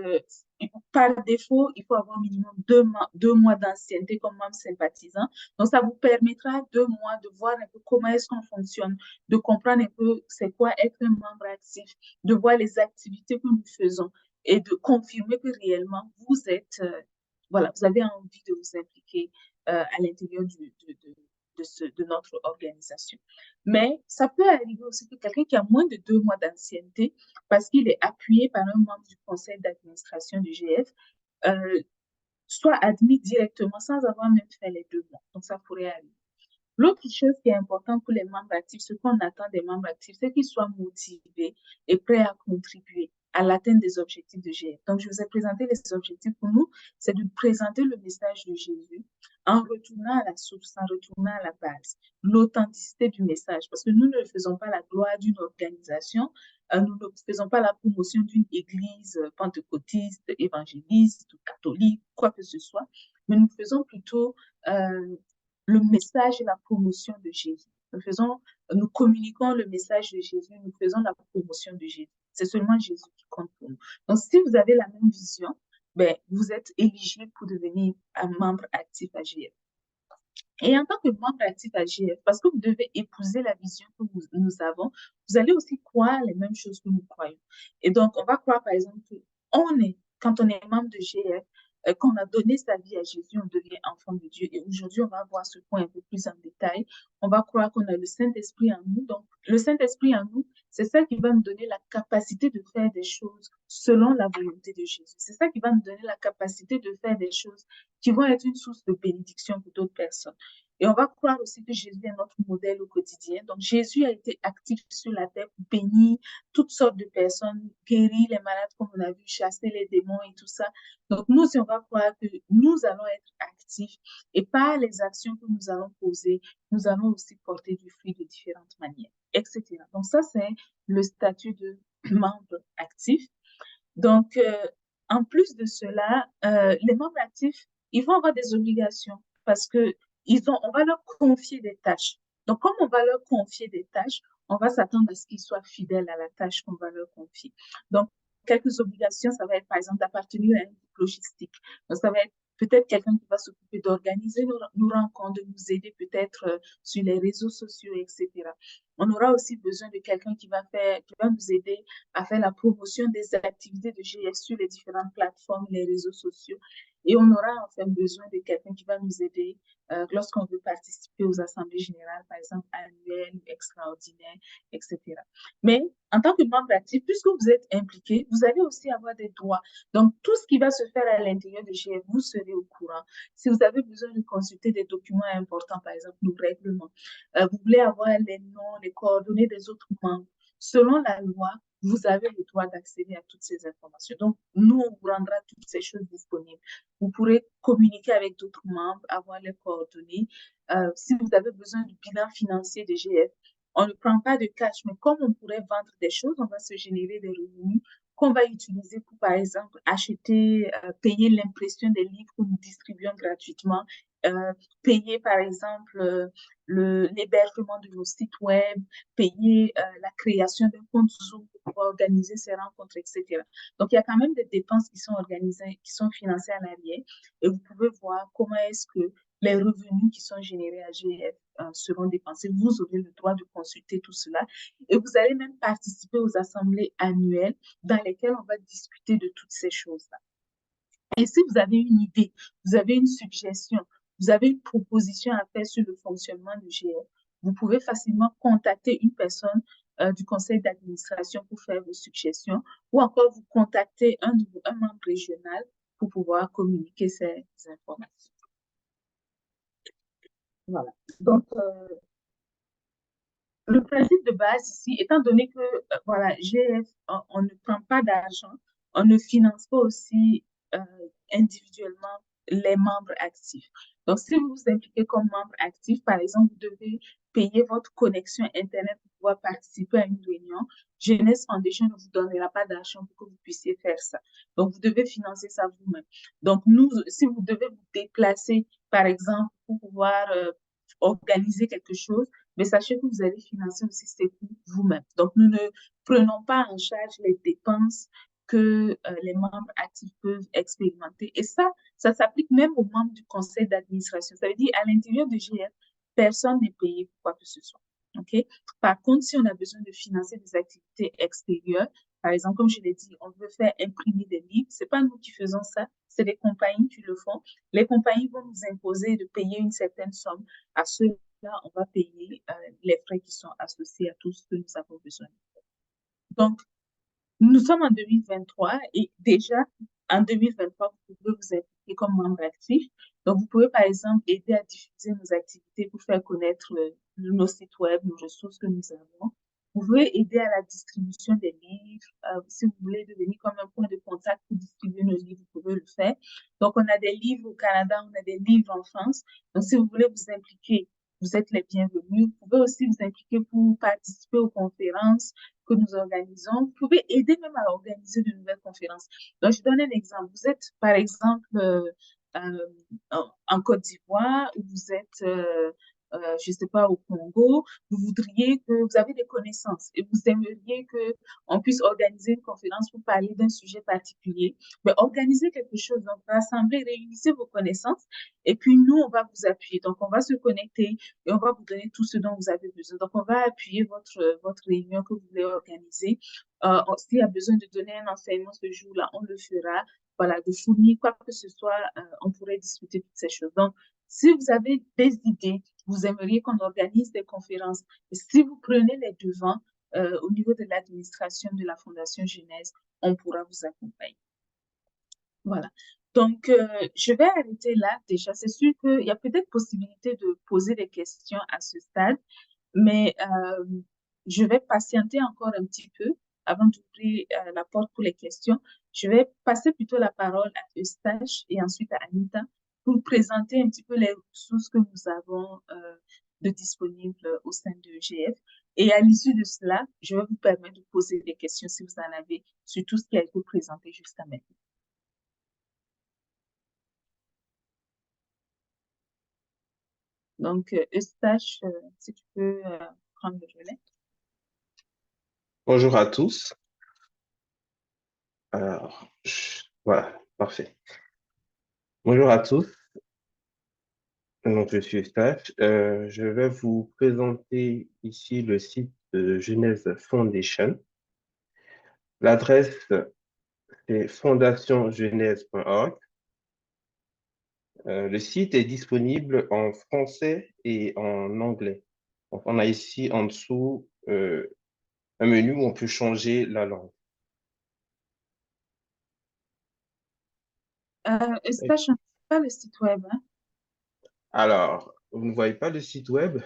par défaut, il faut avoir au minimum 2 mois d'ancienneté comme membre sympathisant. Donc, ça vous permettra 2 mois de voir un peu comment est-ce qu'on fonctionne, de comprendre un peu c'est quoi être un membre actif, de voir les activités que nous faisons et de confirmer que réellement vous êtes, voilà, vous avez envie de vous impliquer à l'intérieur de notre organisation. Mais ça peut arriver aussi que quelqu'un qui a moins de 2 mois d'ancienneté, parce qu'il est appuyé par un membre du conseil d'administration du GF, euh, soit admis directement sans avoir même fait les 2 mois. Donc, ça pourrait arriver. L'autre chose qui est importante pour les membres actifs, ce qu'on attend des membres actifs, c'est qu'ils soient motivés et prêts à contribuer à l'atteinte des objectifs de GF. Donc, je vous ai présenté les objectifs pour nous, c'est de présenter le message de Jésus en retournant à la source, en retournant à la base, l'authenticité du message, parce que nous ne faisons pas la gloire d'une organisation, nous ne faisons pas la promotion d'une église pentecôtiste, évangéliste, catholique, quoi que ce soit, mais nous faisons plutôt le message et la promotion de Jésus. Nous communiquons le message de Jésus, nous faisons la promotion de Jésus. C'est seulement Jésus qui compte pour nous. Donc, si vous avez la même vision, ben, vous êtes éligible pour devenir un membre actif à GF. Et en tant que membre actif à GF, parce que vous devez épouser la vision que nous avons, vous allez aussi croire les mêmes choses que nous croyons. Et donc, on va croire, par exemple, quand on est membre de GF, qu'on a donné sa vie à Jésus, on devient enfant de Dieu. Et aujourd'hui, on va voir ce point un peu plus en détail. On va croire qu'on a le Saint-Esprit en nous. Donc, le Saint-Esprit en nous, c'est ça qui va nous donner la capacité de faire des choses selon la volonté de Jésus. C'est ça qui va nous donner la capacité de faire des choses qui vont être une source de bénédiction pour d'autres personnes. Et on va croire aussi que Jésus est notre modèle au quotidien. Donc, Jésus a été actif sur la terre pour bénir toutes sortes de personnes, guérir les malades, comme on a vu, chasser les démons et tout ça. Donc, nous aussi, on va croire que nous allons être actifs et par les actions que nous allons poser, nous allons aussi porter du fruit de différentes manières, etc. Donc, ça, c'est le statut de membre actif. Donc, en plus de cela, les membres actifs, ils vont avoir des obligations parce que on va leur confier des tâches. Donc, comme on va leur confier des tâches, on va s'attendre à ce qu'ils soient fidèles à la tâche qu'on va leur confier. Donc, quelques obligations, ça va être par exemple d'appartenir à un groupe logistique. Donc, ça va être peut-être quelqu'un qui va s'occuper d'organiser nos rencontres, de nous aider peut-être sur les réseaux sociaux, etc. On aura aussi besoin de quelqu'un qui va nous aider à faire la promotion des activités de GF sur les différentes plateformes, les réseaux sociaux. Et on aura enfin besoin de quelqu'un qui va nous aider lorsqu'on veut participer aux assemblées générales, par exemple annuelles, extraordinaires, etc. Mais en tant que membre actif, puisque vous êtes impliqué, vous allez aussi avoir des droits. Donc, tout ce qui va se faire à l'intérieur de GF, vous serez au courant. Si vous avez besoin de consulter des documents importants, par exemple nos règlements, vous voulez avoir les noms, les coordonnées des autres membres, selon la loi, vous avez le droit d'accéder à toutes ces informations. Donc, nous, on vous rendra toutes ces choses disponibles. Vous pourrez communiquer avec d'autres membres, avoir les coordonnées. Si vous avez besoin du bilan financier de GF, on ne prend pas de cash, mais comme on pourrait vendre des choses, on va se générer des revenus qu'on va utiliser pour, par exemple, acheter, payer l'impression des livres que nous distribuons gratuitement, payer, par exemple, l'hébergement de nos sites web, payer la création d'un compte Zoom pour pouvoir organiser ces rencontres, etc. Donc, il y a quand même des dépenses qui sont organisées, qui sont financées à l'arrière, et vous pouvez voir comment est-ce que les revenus qui sont générés à GF seront dépensés. Vous aurez le droit de consulter tout cela et vous allez même participer aux assemblées annuelles dans lesquelles on va discuter de toutes ces choses-là. Et si vous avez une idée, vous avez une suggestion, vous avez une proposition à faire sur le fonctionnement du GF, vous pouvez facilement contacter une personne du conseil d'administration pour faire vos suggestions ou encore vous contacter un membre régional pour pouvoir communiquer ces informations. Voilà. Donc, le principe de base ici, étant donné que, voilà, GF, on ne prend pas d'argent, on ne finance pas aussi individuellement les membres actifs. Donc, si vous vous impliquez comme membre actif, par exemple, vous devez payer votre connexion Internet pour pouvoir participer à une réunion. Jeunesse Foundation ne vous donnera pas d'argent pour que vous puissiez faire ça. Donc, vous devez financer ça vous-même. Donc, si vous devez vous déplacer, par exemple, pour pouvoir organiser quelque chose, mais sachez que vous allez financer aussi ces coûts vous-même. Donc, nous ne prenons pas en charge les dépenses que les membres actifs peuvent expérimenter. Et ça s'applique même aux membres du conseil d'administration. Ça veut dire à l'intérieur de GF, personne n'est payé pour quoi que ce soit. OK? Par contre, si on a besoin de financer des activités extérieures, par exemple, comme je l'ai dit, on veut faire imprimer des livres, c'est pas nous qui faisons ça, c'est les compagnies qui le font. Les compagnies vont nous imposer de payer une certaine somme. À ceux-là, on va payer les frais qui sont associés à tout ce que nous avons besoin. Donc, nous sommes en 2023 et déjà en 2023, vous pouvez vous impliquer comme membre actif. Donc, vous pouvez par exemple aider à diffuser nos activités pour faire connaître nos sites web, nos ressources que nous avons. Vous pouvez aider à la distribution des livres. Si vous voulez devenir comme un point de contact pour distribuer nos livres, vous pouvez le faire. Donc, on a des livres au Canada, on a des livres en France. Donc, si vous voulez vous impliquer, vous êtes les bienvenus. Vous pouvez aussi vous impliquer pour participer aux conférences que nous organisons. Vous pouvez aider même à organiser de nouvelles conférences. Donc, je donne un exemple. Vous êtes, par exemple, en Côte d'Ivoire, ou vous êtes, je ne sais pas, au Congo, vous voudriez que vous avez des connaissances et vous aimeriez que on puisse organiser une conférence pour parler d'un sujet particulier. Mais organisez quelque chose, donc rassemblez, réunissez vos connaissances et puis nous, on va vous appuyer. Donc, on va se connecter et on va vous donner tout ce dont vous avez besoin. Donc, on va appuyer votre réunion que vous voulez organiser. S'il y a besoin de donner un enseignement ce jour-là, on le fera. Voilà, de fournir quoi que ce soit, on pourrait discuter toutes ces choses. Donc, si vous avez des idées, vous aimeriez qu'on organise des conférences, et si vous prenez les devants au niveau de l'administration de la Fondation Jeunesse, on pourra vous accompagner. Voilà. Donc, je vais arrêter là déjà. C'est sûr qu'il y a peut-être possibilité de poser des questions à ce stade, mais je vais patienter encore un petit peu avant d'ouvrir la porte pour les questions. Je vais passer plutôt la parole à Eustache et ensuite à Anita pour présenter un petit peu les ressources que nous avons de disponibles au sein de GF. Et à l'issue de cela, je vais vous permettre de poser des questions si vous en avez sur tout ce qui a été présenté jusqu'à maintenant. Donc, Eustache, si tu peux prendre le relais. Bonjour à tous. Alors, voilà, parfait. Bonjour à tous. Donc, je suis Eustache. Je vais vous présenter ici le site de Genèse Foundation. L'adresse, c'est fondationgenèse.org. Le site est disponible en français et en anglais. Donc, on a ici en dessous un menu où on peut changer la langue. Eustache, on ne voit pas le site web, hein? Alors, vous ne voyez pas le site web?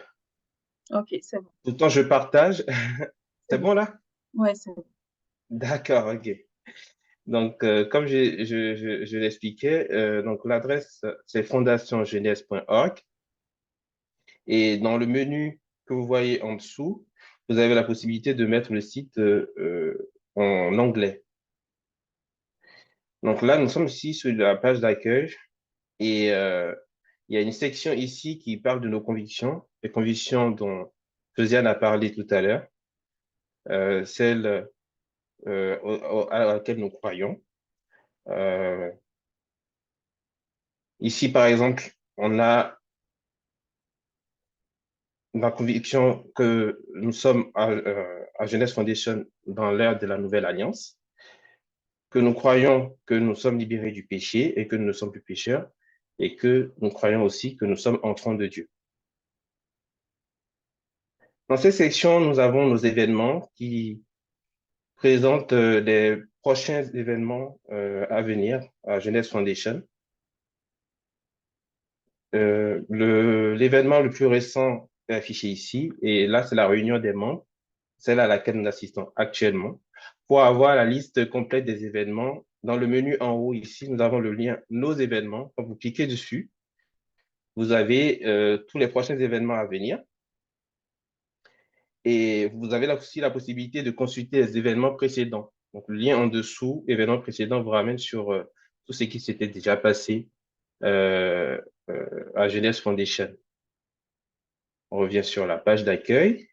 Ok, c'est bon. Pourtant, je partage. C'est bon là? Ouais, c'est bon. D'accord, ok. Donc, comme je l'expliquais, donc l'adresse, c'est fondationjeunesse.org. Et dans le menu que vous voyez en dessous, vous avez la possibilité de mettre le site en anglais. Donc là, nous sommes ici sur la page d'accueil et il y a une section ici qui parle de nos convictions, les convictions dont Josiane a parlé tout à l'heure, celles à laquelle nous croyons. Ici, par exemple, on a la conviction que nous sommes à Jeunesse Foundation dans l'ère de la Nouvelle Alliance, que nous croyons que nous sommes libérés du péché et que nous ne sommes plus pécheurs, et que nous croyons aussi que nous sommes enfants de Dieu. Dans cette section, nous avons nos événements qui présentent les prochains événements à venir à Jeunesse Foundation. L'événement le plus récent est affiché ici, et là, c'est la réunion des membres, celle à laquelle nous assistons actuellement. Pour avoir la liste complète des événements, dans le menu en haut ici, nous avons le lien Nos événements. Quand vous cliquez dessus, vous avez tous les prochains événements à venir. Et vous avez aussi la possibilité de consulter les événements précédents. Donc, le lien en dessous, événements précédents, vous ramène sur tout ce qui s'était déjà passé à Jeunesse Foundation. On revient sur la page d'accueil.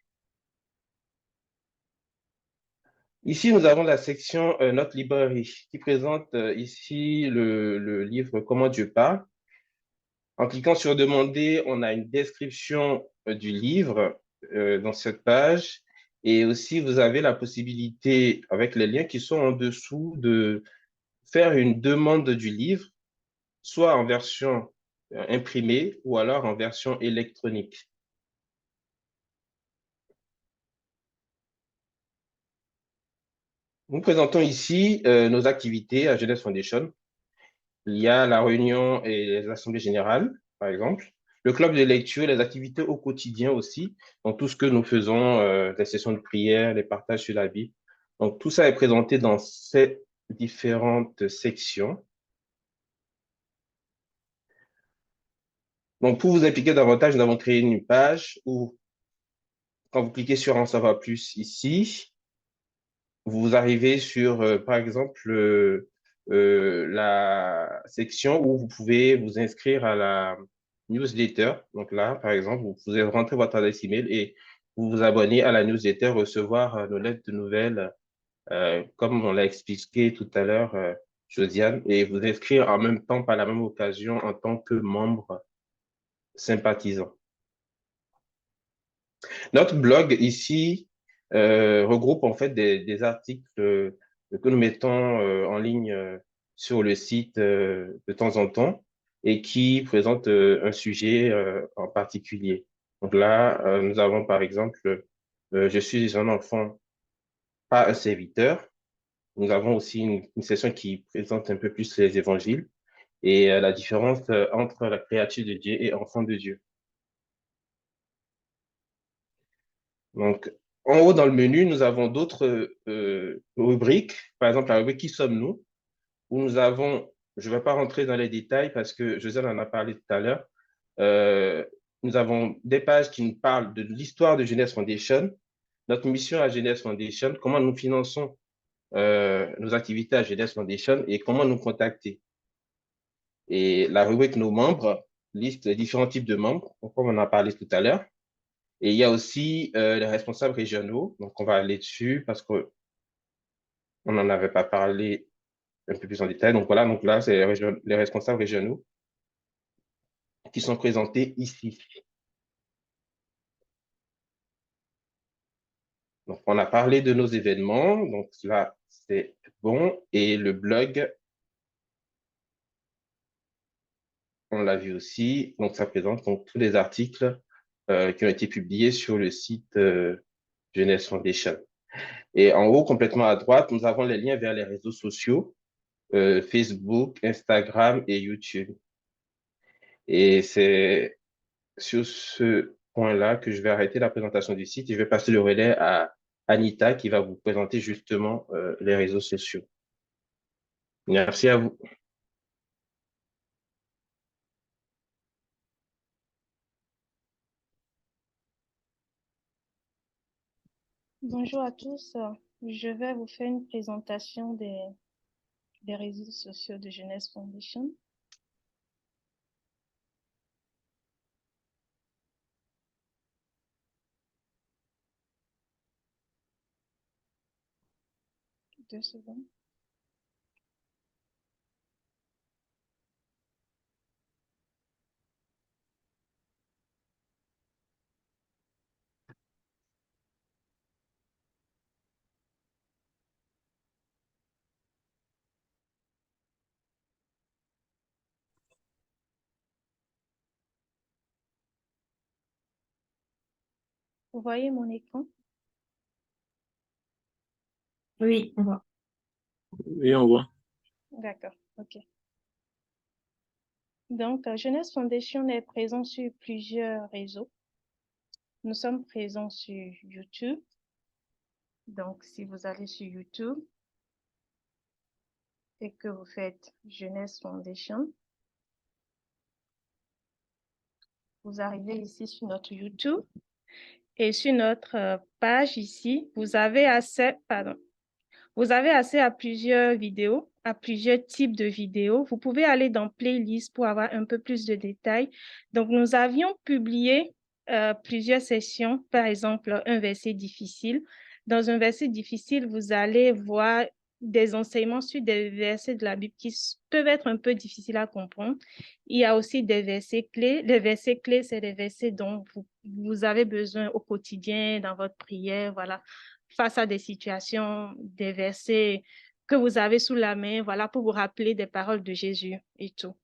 Ici, nous avons la section Notre librairie qui présente ici le livre Comment Dieu parle. En cliquant sur Demander, on a une description du livre dans cette page. Et aussi, vous avez la possibilité, avec les liens qui sont en dessous, de faire une demande du livre, soit en version imprimée ou alors en version électronique. Nous présentons ici nos activités à Jeunesse Foundation. Il y a la réunion et les assemblées générales, par exemple. Le club de lecture, les activités au quotidien aussi. Donc, tout ce que nous faisons, les sessions de prière, les partages sur la Bible. Donc, tout ça est présenté dans ces différentes sections. Donc, pour vous impliquer davantage, nous avons créé une page où, quand vous cliquez sur En savoir plus ici, vous arrivez sur, par exemple, la section où vous pouvez vous inscrire à la newsletter. Donc là, par exemple, vous pouvez rentrer votre adresse email et vous vous abonner à la newsletter, recevoir nos lettres de nouvelles, comme on l'a expliqué tout à l'heure, Josiane, et vous inscrire en même temps, par la même occasion, en tant que membre sympathisant. Notre blog ici regroupe en fait des articles que nous mettons en ligne sur le site de temps en temps et qui présentent un sujet en particulier. Donc là, nous avons par exemple Je suis un enfant, pas un serviteur. Nous avons aussi une section qui présente un peu plus les évangiles et la différence entre la créature de Dieu et enfant de Dieu. Donc, en haut dans le menu, nous avons d'autres rubriques. Par exemple, la rubrique Qui sommes-nous? Où nous avons, je ne vais pas rentrer dans les détails parce que Josiane en a parlé tout à l'heure. Euh, Nous avons des pages qui nous parlent de l'histoire de Jeunesse Foundation, notre mission à Jeunesse Foundation, comment nous finançons nos activités à Jeunesse Foundation et comment nous contacter. Et la rubrique Nos membres liste les différents types de membres, comme on en a parlé tout à l'heure. Et il y a aussi les responsables régionaux. Donc, on va aller dessus parce qu'on n'en avait pas parlé un peu plus en détail. Donc, voilà. Donc, là, c'est les responsables régionaux qui sont présentés ici. Donc, on a parlé de nos événements. Donc, là, c'est bon. Et le blog, on l'a vu aussi. Donc, ça présente donc, tous les articles qui ont été publiés sur le site Jeunesse Foundation. Et en haut, complètement à droite, nous avons les liens vers les réseaux sociaux, Facebook, Instagram et YouTube. Et c'est sur ce point-là que je vais arrêter la présentation du site et je vais passer le relais à Anita qui va vous présenter justement les réseaux sociaux. Merci à vous. Bonjour à tous. Je vais vous faire une présentation des réseaux sociaux de Jeunesse Foundation. Deux secondes. Vous voyez mon écran? Oui, on voit. Oui, on voit. D'accord, ok. Donc, Jeunesse Foundation est présent sur plusieurs réseaux. Nous sommes présents sur YouTube. Donc, si vous allez sur YouTube et que vous faites Jeunesse Foundation, vous arrivez ici sur notre YouTube et sur notre page ici, vous avez accès à plusieurs vidéos, à plusieurs types de vidéos. Vous pouvez aller dans Playlist pour avoir un peu plus de détails. Donc, nous avions publié plusieurs sessions, par exemple un verset difficile. Dans un verset difficile, vous allez voir des enseignements sur des versets de la Bible qui peuvent être un peu difficiles à comprendre. Il y a aussi des versets clés. Les versets clés, c'est des versets dont vous avez besoin au quotidien, dans votre prière, voilà, face à des situations, des versets que vous avez sous la main, voilà, pour vous rappeler des paroles de Jésus et tout.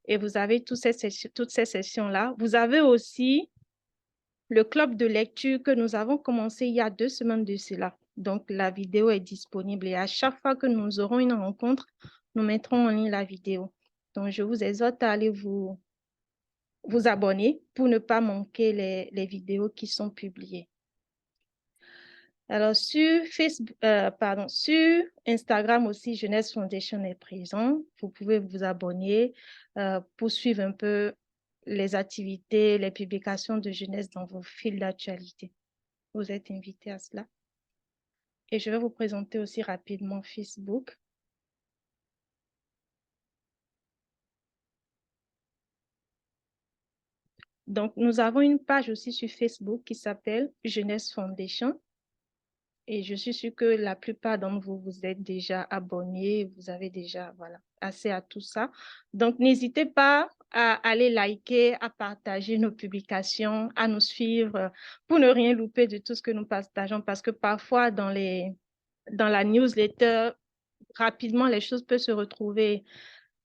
Et vous avez toutes ces sessions-là. Vous avez aussi le club de lecture que nous avons commencé il y a 2 semaines de cela. Donc, la vidéo est disponible et à chaque fois que nous aurons une rencontre, nous mettrons en ligne la vidéo. Donc, je vous exhorte à aller vous abonner pour ne pas manquer les vidéos qui sont publiées. Alors, sur sur Instagram aussi, Jeunesse Foundation est présent. Vous pouvez vous abonner pour suivre un peu les activités, les publications de jeunesse dans vos fils d'actualité. Vous êtes invités à cela. Et je vais vous présenter aussi rapidement Facebook. Donc, nous avons une page aussi sur Facebook qui s'appelle Jeunesse Foundation. Et je suis sûre que la plupart d'entre vous, vous êtes déjà abonnés, vous avez déjà accès à tout ça. Donc, n'hésitez pas à aller liker, à partager nos publications, à nous suivre pour ne rien louper de tout ce que nous partageons parce que parfois, dans la newsletter, rapidement, les choses peuvent se retrouver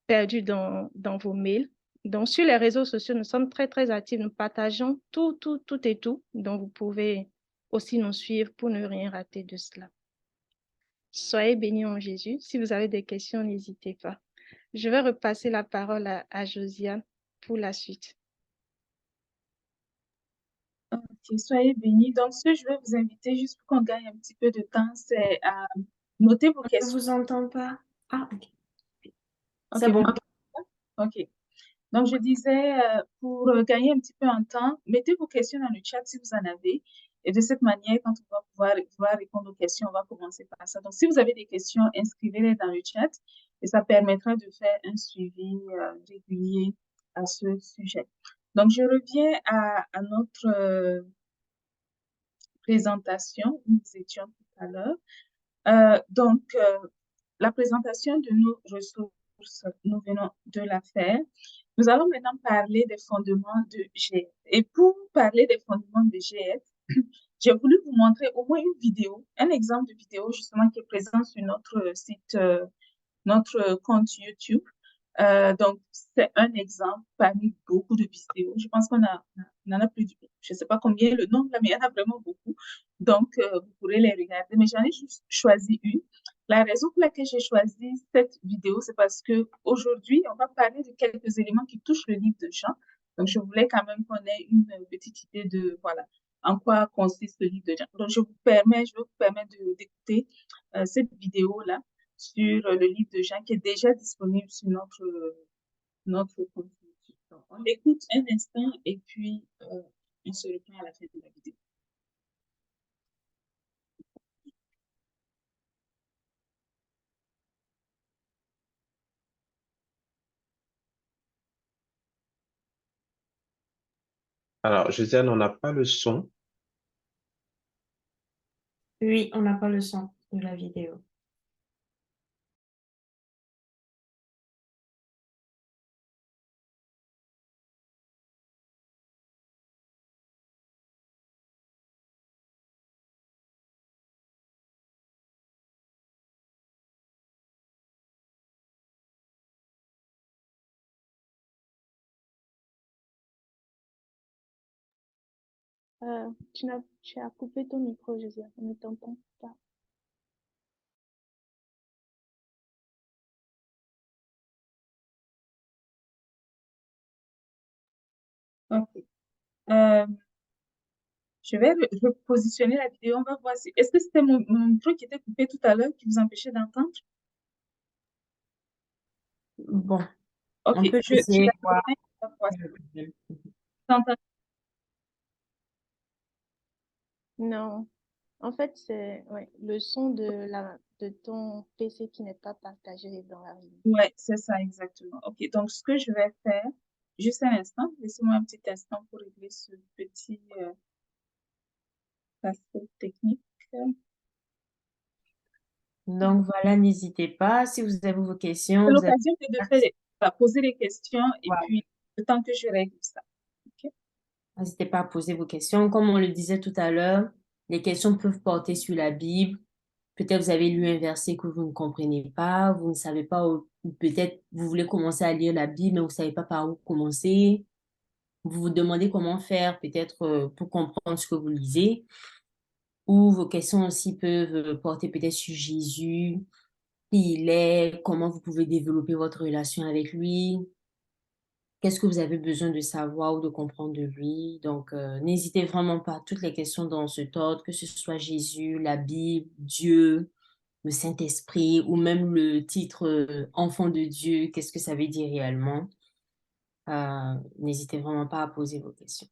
perdues dans vos mails. Donc, sur les réseaux sociaux, nous sommes très, très actifs. Nous partageons tout et tout. Donc, vous pouvez aussi nous suivre pour ne rien rater de cela. Soyez bénis en Jésus. Si vous avez des questions, n'hésitez pas. Je vais repasser la parole à Josiane pour la suite. Ok, soyez bénis. Donc, ce que je vais vous inviter, juste pour qu'on gagne un petit peu de temps, c'est à noter vos Je ne questions. vous entends pas. Ah, ok. Ok, C'est bon. ok. Donc, je disais, pour gagner un petit peu en temps, mettez vos questions dans le chat si vous en avez. Et de cette manière, quand on va pouvoir répondre aux questions, on va commencer par ça. Donc, si vous avez des questions, inscrivez-les dans le chat et ça permettra de faire un suivi régulier à ce sujet. Donc, je reviens à notre présentation où nous étions tout à l'heure. La présentation de nos ressources, nous venons de la faire. Nous allons maintenant parler des fondements de GS. Et pour parler des fondements de GS, j'ai voulu vous montrer au moins une vidéo, un exemple de vidéo justement qui est présent sur notre site, notre compte YouTube. Donc, c'est un exemple parmi beaucoup de vidéos. Je pense qu'on en a plus, je ne sais pas combien le nombre, là, mais il y en a vraiment beaucoup. Donc, vous pourrez les regarder. Mais j'en ai juste choisi une. La raison pour laquelle j'ai choisi cette vidéo, c'est parce que aujourd'hui, on va parler de quelques éléments qui touchent le livre de Jean. Donc, je voulais quand même qu'on ait une petite idée de, voilà, en quoi consiste le livre de Jean. Donc, je vais vous permettre d'écouter cette vidéo-là sur le livre de Jean qui est déjà disponible sur notre compte YouTube. Donc, on l'écoute un instant et puis on se reprend à la fin de la vidéo. Alors, Josiane, on n'a pas le son. Oui, on n'a pas le son de la vidéo. Tu as coupé ton micro, Josiane. On ne t'entend pas. Ok. Je vais repositionner la vidéo. On va voir si. Est-ce que c'était mon micro qui était coupé tout à l'heure qui vous empêchait d'entendre? Bon, Ok, on peut je essayer la de voir. remets, on va voir si vous entendez. Non. En fait, c'est le son de ton PC qui n'est pas partagé dans la réunion. Ouais, c'est ça exactement. Ok, donc ce que je vais faire, Juste un instant, laissez-moi un petit instant pour régler ce petit aspect technique. Donc voilà, n'hésitez pas. Si vous avez vos questions, C'est vous avez... l'occasion de poser les questions et Voilà. puis le temps que je règle ça. OK? N'hésitez pas à poser vos questions. Comme on le disait tout à l'heure, les questions peuvent porter sur la Bible. Peut-être vous avez lu un verset que vous ne comprenez pas, vous ne savez pas, ou peut-être vous voulez commencer à lire la Bible, mais vous ne savez pas par où commencer. Vous vous demandez comment faire peut-être pour comprendre ce que vous lisez. Ou vos questions aussi peuvent porter peut-être sur Jésus, qui il est, comment vous pouvez développer votre relation avec lui, qu'est-ce que vous avez besoin de savoir ou de comprendre de lui. Donc, n'hésitez vraiment pas, toutes les questions dans cet ordre, que ce soit Jésus, la Bible, Dieu, le Saint-Esprit ou même le titre Enfant de Dieu, qu'est-ce que ça veut dire réellement? N'hésitez vraiment pas à poser vos questions.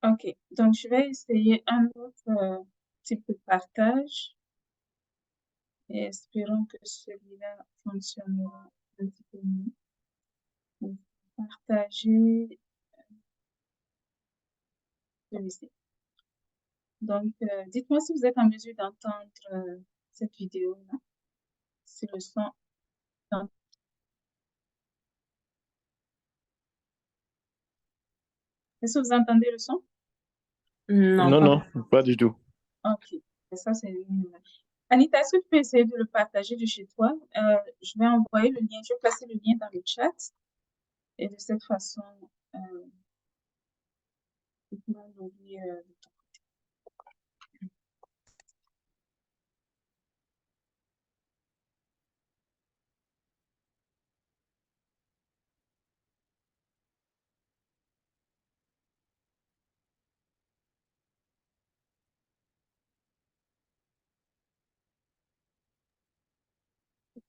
OK. Donc, je vais essayer un autre type de partage et espérons que celui-là fonctionnera un petit peu mieux. Donc, partager celui-ci. Donc, dites-moi si vous êtes en mesure d'entendre cette vidéo-là, si le son... Est-ce que vous entendez le son? Non, Non, pas. non, pas du tout. OK. Et ça, c'est Anita, est-ce que tu peux essayer de le partager de chez toi? Je vais envoyer le lien, je vais placer le lien dans le chat. Et de cette façon, tu pourras l'ouvrir de ton côté.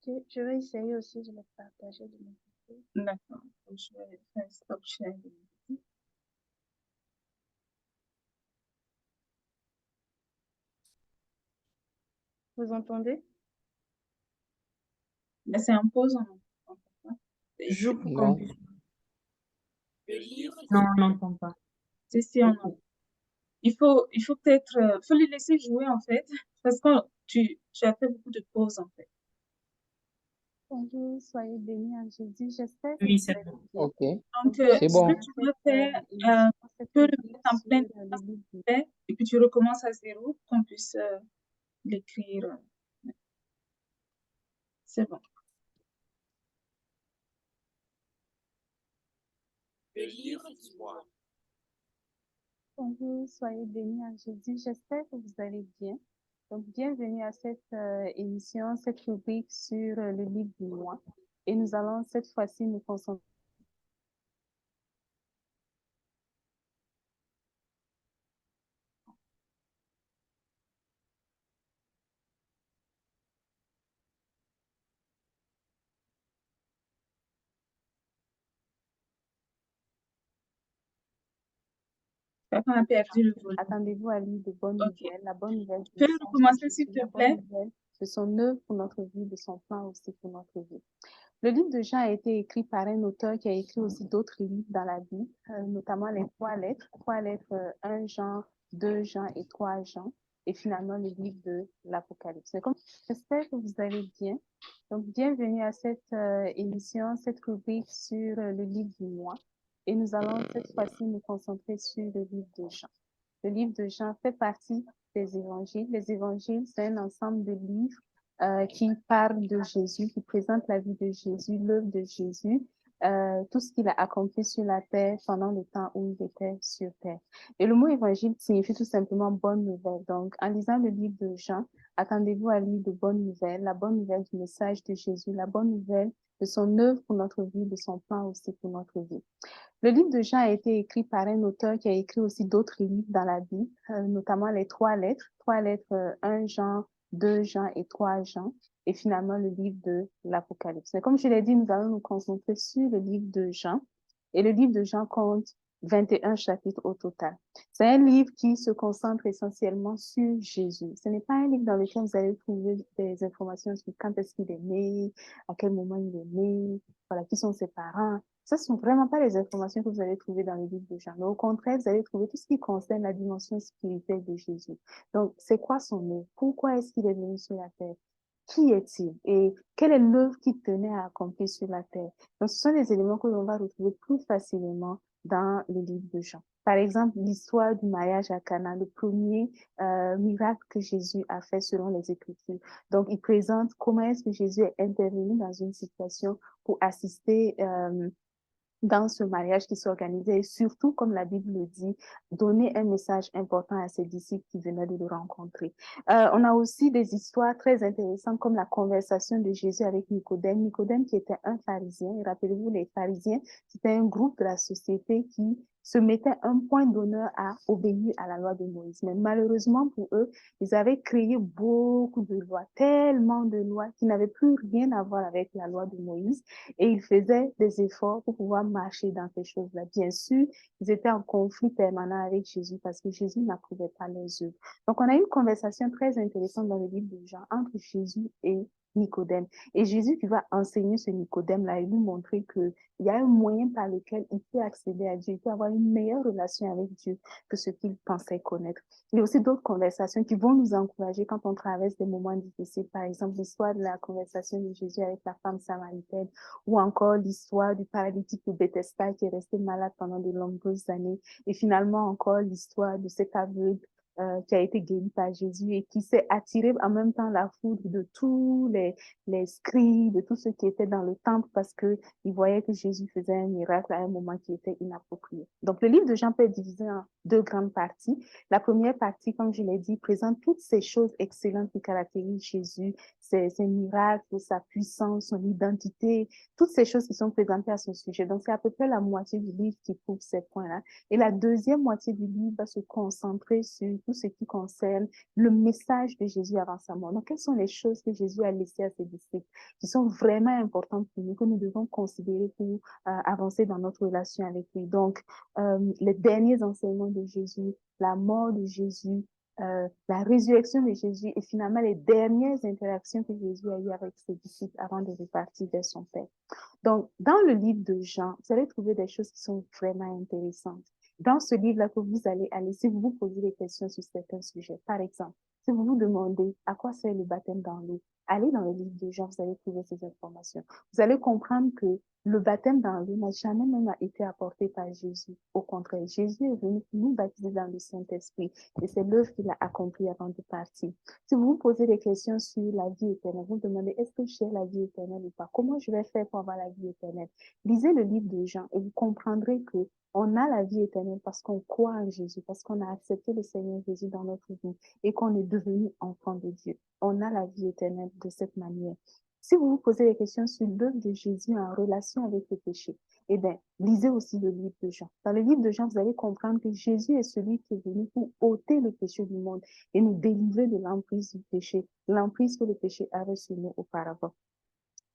Ok, je vais essayer aussi de le partager de mon côté. D'accord. Donc, je vais faire stop share. Vous entendez? Mais c'est en pause, on peut pas. Joue pour qu'on Non. puisse. Non, on n'entend pas. Si, il faut peut-être, faut les laisser jouer en fait, parce que tu as fait beaucoup de pauses en fait. Bonjour, soyez bénis en Jésus. J'espère que Oui, vous c'est allez bon. bien. Ok, Donc, c'est ce bon. que tu dois faire, tu Cette peux le rubrique mettre en sur plein le livre du fait, et puis tu recommences à zéro, qu'on puisse l'écrire. C'est bon. Bonjour, soyez bénis en Jésus. J'espère que vous allez bien. Donc, bienvenue à cette émission, cette rubrique sur le livre du mois. Et nous allons cette fois-ci nous concentrer. On a perdu le volume. Attendez-vous à lire de bonnes Ok. nouvelles. La bonne nouvelle, Tu peux c'est recommencer s'il te la plaît? bonne nouvelle de son œuvre pour notre vie, de son plan aussi pour notre vie. Le livre de Jean a été écrit par un auteur qui a écrit aussi d'autres livres dans la Bible, notamment les trois lettres 1 Jean, 2 Jean et 3 Jean, et finalement le livre de l'Apocalypse. J'espère que vous allez bien. Donc, bienvenue à cette émission, cette rubrique sur le livre du mois. Et nous allons cette fois-ci nous concentrer sur le livre de Jean. Le livre de Jean fait partie des évangiles. Les évangiles, c'est un ensemble de livres qui parlent de Jésus, qui présentent la vie de Jésus, l'œuvre de Jésus, tout ce qu'il a accompli sur la terre pendant le temps où il était sur terre. Et le mot évangile signifie tout simplement bonne nouvelle. Donc, en lisant le livre de Jean, attendez-vous à lire de bonnes nouvelles, la bonne nouvelle du message de Jésus, la bonne nouvelle de son œuvre pour notre vie, de son plan aussi pour notre vie. Le livre de Jean a été écrit par un auteur qui a écrit aussi d'autres livres dans la Bible, notamment les trois lettres, 1 Jean, 2 Jean et 3 Jean, et finalement le livre de l'Apocalypse. Mais comme je l'ai dit, nous allons nous concentrer sur le livre de Jean, et le livre de Jean compte 21 chapitres au total. C'est un livre qui se concentre essentiellement sur Jésus. Ce n'est pas un livre dans lequel vous allez trouver des informations sur quand est-ce qu'il est né, à quel moment il est né, voilà, qui sont ses parents. Ce ne sont vraiment pas les informations que vous allez trouver dans le livre de Jean. Mais au contraire, vous allez trouver tout ce qui concerne la dimension spirituelle de Jésus. Donc, c'est quoi son œuvre? Pourquoi est-ce qu'il est venu sur la terre? Qui est-il? Et quelle est l'œuvre qu'il tenait à accomplir sur la terre? Donc, ce sont des éléments que l'on va retrouver plus facilement dans le livre de Jean. Par exemple, l'histoire du mariage à Cana, le premier miracle que Jésus a fait selon les Écritures. Donc, il présente comment est-ce que Jésus est intervenu dans une situation pour assister dans ce mariage qui s'organisait et surtout, comme la Bible le dit, donner un message important à ses disciples qui venaient de le rencontrer. On a aussi des histoires très intéressantes comme la conversation de Jésus avec Nicodème. Nicodème qui était un pharisien. Et rappelez-vous, les pharisiens, c'était un groupe de la société qui se mettait un point d'honneur à obéir à la loi de Moïse. Mais malheureusement pour eux, ils avaient créé beaucoup de lois, tellement de lois qui n'avaient plus rien à voir avec la loi de Moïse. Et ils faisaient des efforts pour pouvoir marcher dans ces choses-là. Bien sûr, ils étaient en conflit permanent avec Jésus parce que Jésus n'approuvait pas leurs œuvres. Donc, on a eu une conversation très intéressante dans le livre de Jean entre Jésus et Nicodème. Et Jésus qui va enseigner ce Nicodème-là et lui montrer qu'il y a un moyen par lequel il peut accéder à Dieu, il peut avoir une meilleure relation avec Dieu que ce qu'il pensait connaître. Il y a aussi d'autres conversations qui vont nous encourager quand on traverse des moments difficiles. Par exemple, l'histoire de la conversation de Jésus avec la femme samaritaine ou encore l'histoire du paralytique de Bethesda qui est resté malade pendant de nombreuses années et finalement encore l'histoire de cet aveugle qui a été guéri par Jésus et qui s'est attiré en même temps la foudre de tous les scribes, de tous ceux qui étaient dans le temple parce qu'ils voyaient que Jésus faisait un miracle à un moment qui était inapproprié. Donc, le livre de Jean peut être divisé en deux grandes parties. La première partie, comme je l'ai dit, présente toutes ces choses excellentes qui caractérisent Jésus, ses miracles, sa puissance, son identité, toutes ces choses qui sont présentées à ce sujet. Donc, c'est à peu près la moitié du livre qui prouve ces points-là. Et la deuxième moitié du livre va se concentrer sur tout ce qui concerne le message de Jésus avant sa mort. Donc, quelles sont les choses que Jésus a laissées à ses disciples qui sont vraiment importantes pour nous, que nous devons considérer pour avancer dans notre relation avec lui. Donc, les derniers enseignements de Jésus, la mort de Jésus, la résurrection de Jésus et finalement les dernières interactions que Jésus a eues avec ses disciples avant de repartir vers son Père. Donc, dans le livre de Jean, vous allez trouver des choses qui sont vraiment intéressantes. Dans ce livre-là que vous allez aller, si vous vous posez des questions sur certains sujets, par exemple, si vous vous demandez à quoi sert le baptême dans l'eau, allez dans le livre de Jean, vous allez trouver ces informations. Vous allez comprendre que le baptême dans l'eau n'a jamais même été apporté par Jésus. Au contraire, Jésus est venu nous baptiser dans le Saint-Esprit et c'est l'œuvre qu'il a accomplie avant de partir. Si vous vous posez des questions sur la vie éternelle, vous vous demandez est-ce que j'ai la vie éternelle ou pas? Comment je vais faire pour avoir la vie éternelle? Lisez le livre de Jean et vous comprendrez que on a la vie éternelle parce qu'on croit en Jésus, parce qu'on a accepté le Seigneur Jésus dans notre vie et qu'on est devenu enfant de Dieu. On a la vie éternelle de cette manière. Si vous vous posez des questions sur l'œuvre de Jésus en relation avec le péché, eh bien, lisez aussi le livre de Jean. Dans le livre de Jean, vous allez comprendre que Jésus est celui qui est venu pour ôter le péché du monde et nous délivrer de l'emprise du péché, l'emprise que le péché avait sur nous auparavant.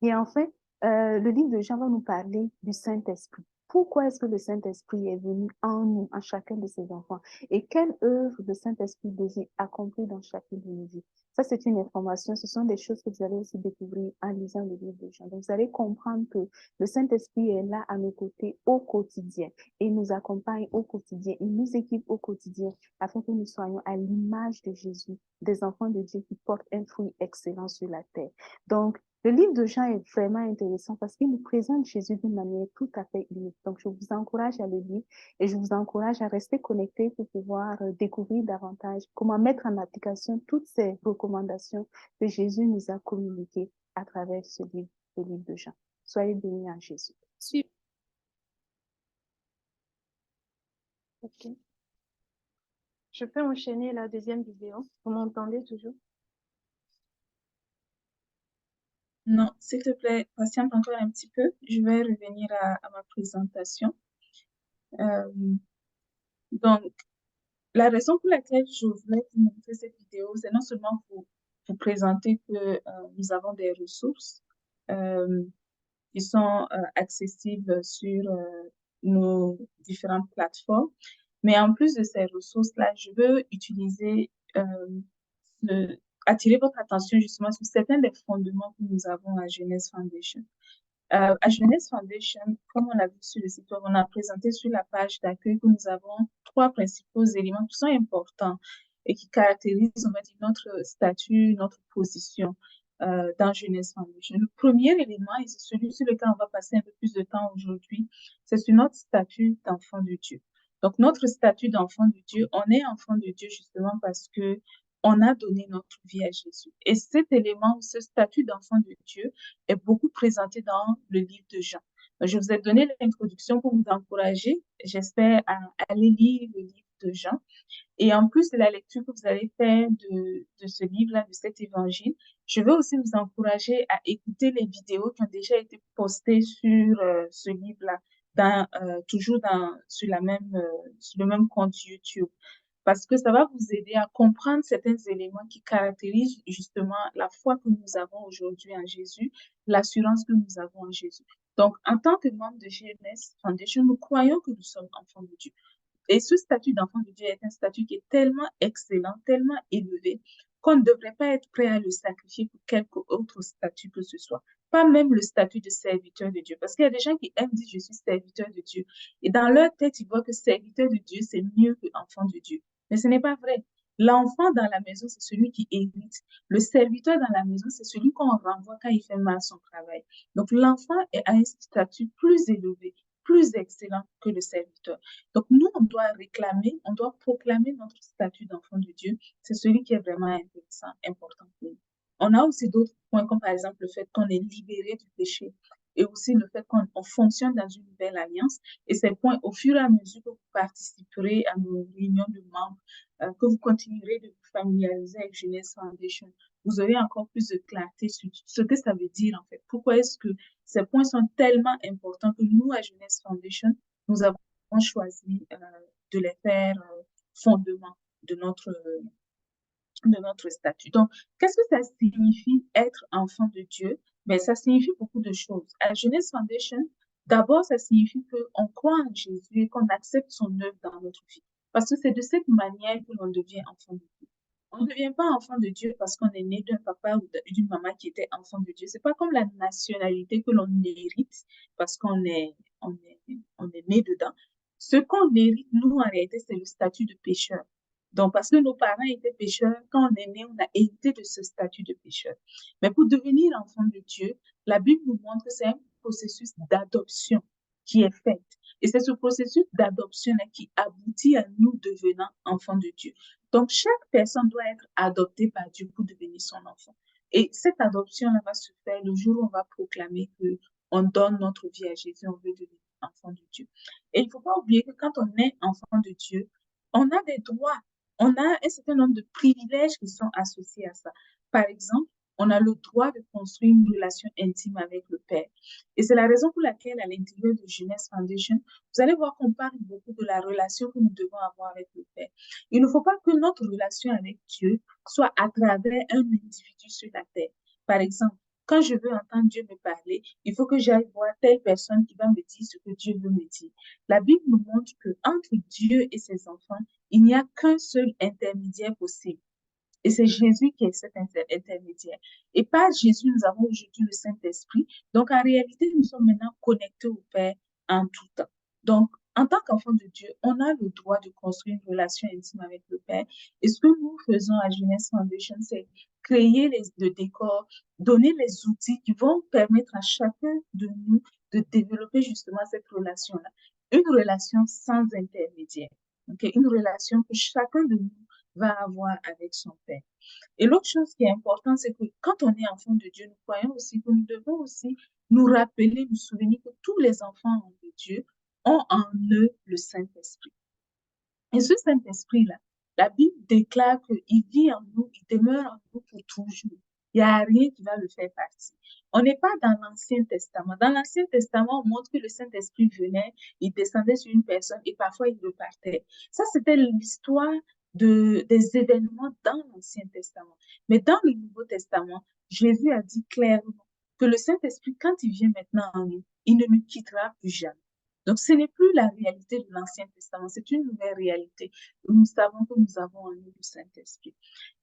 Et enfin, le livre de Jean va nous parler du Saint-Esprit. Pourquoi est-ce que le Saint-Esprit est venu en nous, en chacun de ses enfants? Et quelle œuvre le Saint-Esprit désire accomplir dans chacune de nos vies? Ça, c'est une information. Ce sont des choses que vous allez aussi découvrir en lisant le livre de Jean. Donc, vous allez comprendre que le Saint-Esprit est là à nos côtés au quotidien. Et il nous accompagne au quotidien. Il nous équipe au quotidien afin que nous soyons à l'image de Jésus, des enfants de Dieu qui portent un fruit excellent sur la terre. Donc, le livre de Jean est vraiment intéressant parce qu'il nous présente Jésus d'une manière tout à fait unique. Donc, je vous encourage à le lire et je vous encourage à rester connectés pour pouvoir découvrir davantage comment mettre en application toutes ces recommandations que Jésus nous a communiquées à travers ce livre, le livre de Jean. Soyez bénis en Jésus. Ok. Je peux enchaîner la deuxième vidéo. Vous m'entendez toujours? Non, s'il te plaît, patiente encore un petit peu. Je vais revenir à ma présentation. Euh, donc, la raison pour laquelle je voulais vous montrer cette vidéo, c'est non seulement pour vous présenter que nous avons des ressources euh, qui sont accessibles sur nos différentes plateformes, mais en plus de ces ressources-là, je veux utiliser, attirer votre attention justement sur certains des fondements que nous avons à Jeunesse Foundation. À Jeunesse Foundation, comme on l'a vu sur le site web, on a présenté sur la page d'accueil que nous avons trois principaux éléments qui sont importants et qui caractérisent, on va dire, notre statut, notre position dans Jeunesse Foundation. Le premier élément, et c'est celui sur lequel on va passer un peu plus de temps aujourd'hui, c'est sur notre statut d'enfant de Dieu. Donc, notre statut d'enfant de Dieu, on est enfant de Dieu justement parce que on a donné notre vie à Jésus. Et cet élément, ce statut d'enfant de Dieu, est beaucoup présenté dans le livre de Jean. Je vous ai donné l'introduction pour vous encourager, j'espère, à aller lire le livre de Jean. Et en plus de la lecture que vous allez faire de ce livre-là, de cet évangile, je veux aussi vous encourager à écouter les vidéos qui ont déjà été postées sur ce livre-là, toujours sur le même compte YouTube, parce que ça va vous aider à comprendre certains éléments qui caractérisent justement la foi que nous avons aujourd'hui en Jésus, l'assurance que nous avons en Jésus. Donc, en tant que membre de GNS Foundation, nous croyons que nous sommes enfants de Dieu. Et ce statut d'enfant de Dieu est un statut qui est tellement excellent, tellement élevé, qu'on ne devrait pas être prêt à le sacrifier pour quelque autre statut que ce soit. Pas même le statut de serviteur de Dieu. Parce qu'il y a des gens qui aiment dire je suis serviteur de Dieu. Et dans leur tête, ils voient que serviteur de Dieu, c'est mieux que enfant de Dieu. Mais ce n'est pas vrai. L'enfant dans la maison, c'est celui qui hérite. Le serviteur dans la maison, c'est celui qu'on renvoie quand il fait mal son travail. Donc, l'enfant est à un statut plus élevé, plus excellent que le serviteur. Donc, nous, on doit réclamer, on doit proclamer notre statut d'enfant de Dieu. C'est celui qui est vraiment intéressant, important pour nous. On a aussi d'autres points, comme par exemple le fait qu'on est libéré du péché et aussi le fait qu'on fonctionne dans une nouvelle alliance. Et ces points, au fur et à mesure que vous participerez à nos réunions de membres, que vous continuerez de vous familiariser avec Jeunesse Foundation, vous aurez encore plus de clarté sur ce que ça veut dire en fait. Pourquoi est-ce que ces points sont tellement importants que nous, à Jeunesse Foundation, nous avons choisi de les faire fondement de notre statut. Donc, qu'est-ce que ça signifie être enfant de Dieu? Ben, ça signifie beaucoup de choses. À Jeunesse Foundation, d'abord, ça signifie qu'on croit en Jésus et qu'on accepte son œuvre dans notre vie. Parce que c'est de cette manière que l'on devient enfant de Dieu. On ne devient pas enfant de Dieu parce qu'on est né d'un papa ou d'une maman qui était enfant de Dieu. C'est pas comme la nationalité que l'on hérite parce qu'on est né dedans. Ce qu'on hérite, nous, en réalité, c'est le statut de pécheur. Donc, parce que nos parents étaient pécheurs, quand on est né, on a hérité de ce statut de pécheur. Mais pour devenir enfant de Dieu, la Bible nous montre que c'est un processus d'adoption qui est fait. Et c'est ce processus d'adoption qui aboutit à nous devenant enfants de Dieu. Donc, chaque personne doit être adoptée par Dieu pour devenir son enfant. Et cette adoption-là va se faire le jour où on va proclamer que on donne notre vie à Jésus, on veut devenir enfant de Dieu. Et il ne faut pas oublier que quand on est enfant de Dieu, on a des droits, on a un certain nombre de privilèges qui sont associés à ça. Par exemple, on a le droit de construire une relation intime avec le Père. Et c'est la raison pour laquelle, à l'intérieur de Jeunesse Foundation, vous allez voir qu'on parle beaucoup de la relation que nous devons avoir avec le Père. Il ne faut pas que notre relation avec Dieu soit à travers un individu sur la terre. Par exemple, quand je veux entendre Dieu me parler, il faut que j'aille voir telle personne qui va me dire ce que Dieu veut me dire. La Bible nous montre que entre Dieu et ses enfants, il n'y a qu'un seul intermédiaire possible. Et c'est Jésus qui est cet intermédiaire. Et par Jésus, nous avons aujourd'hui le Saint-Esprit. Donc, en réalité, nous sommes maintenant connectés au Père en tout temps. Donc, en tant qu'enfant de Dieu, on a le droit de construire une relation intime avec le Père. Et ce que nous faisons à Jeunesse Foundation, c'est créer le décor, donner les outils qui vont permettre à chacun de nous de développer justement cette relation-là. Une relation sans intermédiaire. Okay? Une relation que chacun de nous va avoir avec son Père. Et l'autre chose qui est importante, c'est que quand on est enfant de Dieu, nous croyons aussi que nous devons aussi nous rappeler, nous souvenir que tous les enfants de Dieu ont en eux le Saint-Esprit. Et ce Saint-Esprit-là, la Bible déclare qu'il vit en nous, il demeure en nous pour toujours. Il n'y a rien qui va le faire partir. On n'est pas dans l'Ancien Testament. Dans l'Ancien Testament, on montre que le Saint-Esprit venait, il descendait sur une personne et parfois il repartait. Ça, c'était l'histoire des événements dans l'Ancien Testament. Mais dans le Nouveau Testament, Jésus a dit clairement que le Saint-Esprit, quand il vient maintenant en nous, il ne nous quittera plus jamais. Donc, ce n'est plus la réalité de l'Ancien Testament, c'est une nouvelle réalité. Nous savons que nous avons en nous le Saint-Esprit.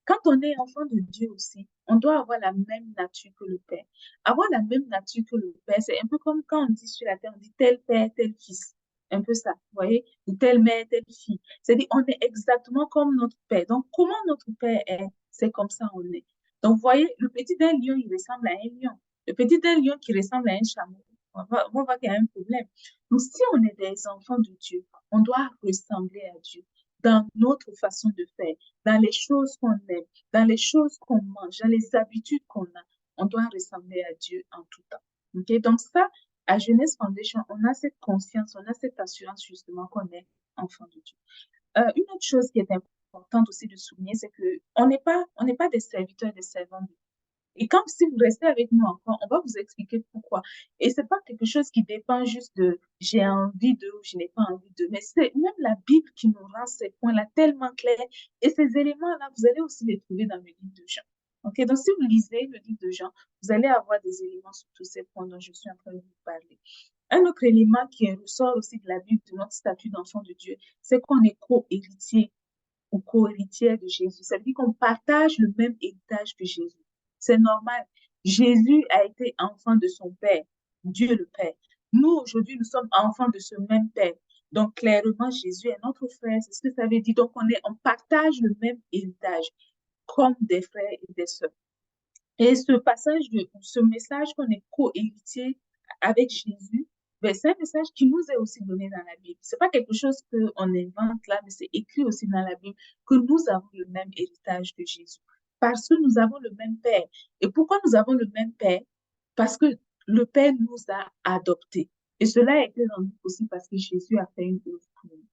Quand on est enfant de Dieu aussi, on doit avoir la même nature que le Père. Avoir la même nature que le Père, c'est un peu comme quand on dit sur la terre, on dit tel père, tel fils. Un peu ça, vous voyez? Ou telle mère, telle fille. C'est-à-dire, on est exactement comme notre Père. Donc, comment notre Père est, c'est comme ça on est. Donc, vous voyez, le petit d'un lion, il ressemble à un lion. Le petit d'un lion qui ressemble à un chameau, on va voir qu'il y a un problème. Donc, si on est des enfants de Dieu, on doit ressembler à Dieu dans notre façon de faire, dans les choses qu'on aime, dans les choses qu'on mange, dans les habitudes qu'on a. On doit ressembler à Dieu en tout temps. Okay? Donc ça, à Jeunesse Foundation, on a cette conscience, on a cette assurance justement qu'on est enfant de Dieu. Une autre chose qui est importante aussi de souligner, c'est que on n'est pas des serviteurs et des servants de Dieu. Et quand si vous restez avec nous encore, on va vous expliquer pourquoi. Et c'est pas quelque chose qui dépend juste de j'ai envie de ou je n'ai pas envie de, mais c'est même la Bible qui nous rend ces points-là tellement clairs. Et ces éléments-là, vous allez aussi les trouver dans le livre de Jean. Ok, donc si vous lisez le livre de Jean, vous allez avoir des éléments sur tous ces points dont je suis en train de vous parler. Un autre élément qui ressort aussi de la Bible, de notre statut d'enfant de Dieu, c'est qu'on est co-héritier ou co-héritière de Jésus. Ça veut dire qu'on partage le même héritage que Jésus. C'est normal. Jésus a été enfant de son Père, Dieu le Père. Nous, aujourd'hui, nous sommes enfants de ce même Père. Donc, clairement, Jésus est notre frère. C'est ce que ça veut dire. Donc, on partage le même héritage comme des frères et des sœurs. Et ce message qu'on est co-héritier avec Jésus, ben, c'est un message qui nous est aussi donné dans la Bible. C'est pas quelque chose qu'on invente là, mais c'est écrit aussi dans la Bible que nous avons le même héritage de Jésus. Parce que nous avons le même Père. Et pourquoi nous avons le même Père? Parce que le Père nous a adoptés. Et cela a été rendu possible parce que Jésus a fait une œuvre pour nous.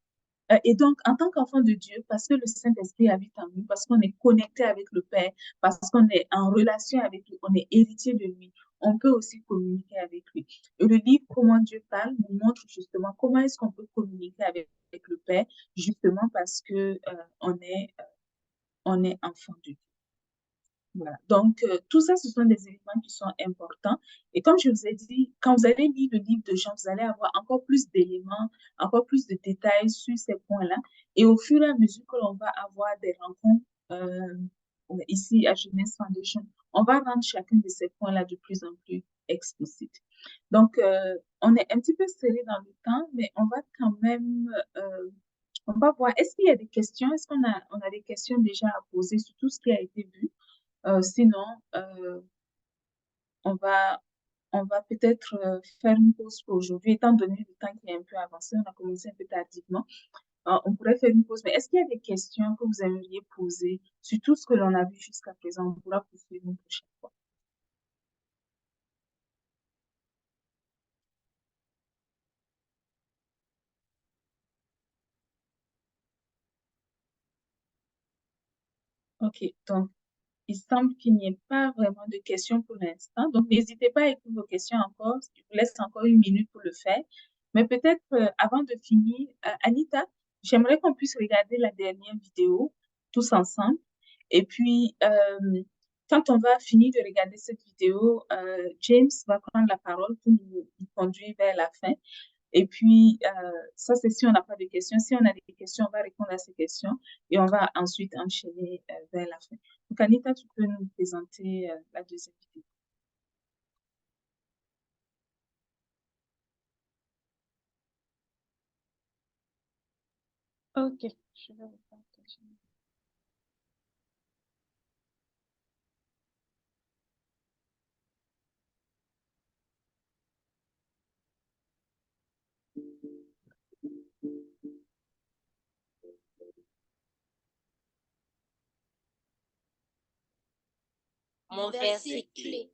Et donc, en tant qu'enfant de Dieu, parce que le Saint-Esprit habite en nous, parce qu'on est connecté avec le Père, parce qu'on est en relation avec lui, on est héritier de lui, on peut aussi communiquer avec lui. Et le livre Comment Dieu parle nous montre justement comment est-ce qu'on peut communiquer avec le Père, justement parce que on est enfant de Dieu. Voilà. Donc, tout ça, ce sont des éléments qui sont importants. Et comme je vous ai dit, quand vous allez lire le livre de Jean, vous allez avoir encore plus d'éléments, encore plus de détails sur ces points-là. Et au fur et à mesure que l'on va avoir des rencontres ici à Jeunesse Foundation, on va rendre chacun de ces points-là de plus en plus explicite. Donc, on est un petit peu serré dans le temps, mais on va quand même, on va voir, est-ce qu'il y a des questions? Est-ce qu'on a des questions déjà à poser sur tout ce qui a été vu? Sinon, on va, on va peut-être faire une pause pour aujourd'hui, étant donné le temps qui est un peu avancé, on a commencé un peu tardivement. On pourrait faire une pause, mais est-ce qu'il y a des questions que vous aimeriez poser sur tout ce que l'on a vu jusqu'à présent? On pourra poursuivre une prochaine fois. OK, donc il semble qu'il n'y ait pas vraiment de questions pour l'instant. Donc, n'hésitez pas à écrire vos questions encore. Je vous laisse encore une minute pour le faire. Mais peut-être avant de finir, Anita, j'aimerais qu'on puisse regarder la dernière vidéo tous ensemble. Et puis, quand on va finir de regarder cette vidéo, James va prendre la parole pour nous conduire vers la fin. Et puis, ça, c'est si on n'a pas de questions. Si on a des questions, on va répondre à ces questions et on va ensuite enchaîner vers la fin. Donc, Anita, tu peux nous présenter la deuxième vidéo. Ok, je vais vous partager. Mon verset clé.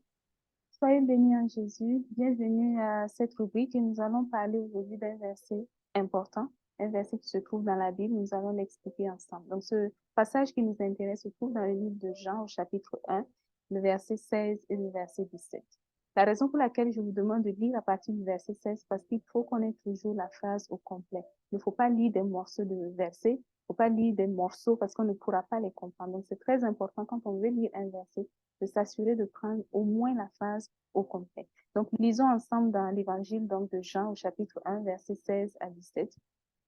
Soyez bénis en Jésus. Bienvenue à cette rubrique et nous allons parler aujourd'hui d'un verset important. un verset qui se trouve dans la Bible, nous allons l'expliquer ensemble. Donc, ce passage qui nous intéresse se trouve dans le livre de Jean au chapitre 1, le verset 16 et le verset 17. La raison pour laquelle je vous demande de lire à partir du verset 16, parce qu'il faut qu'on ait toujours la phrase au complet. Il ne faut pas lire des morceaux de versets, il ne faut pas lire des morceaux parce qu'on ne pourra pas les comprendre. Donc, c'est très important quand on veut lire un verset de s'assurer de prendre au moins la phrase au complet. Donc, lisons ensemble dans l'évangile donc, de Jean au chapitre 1, verset 16 à 17.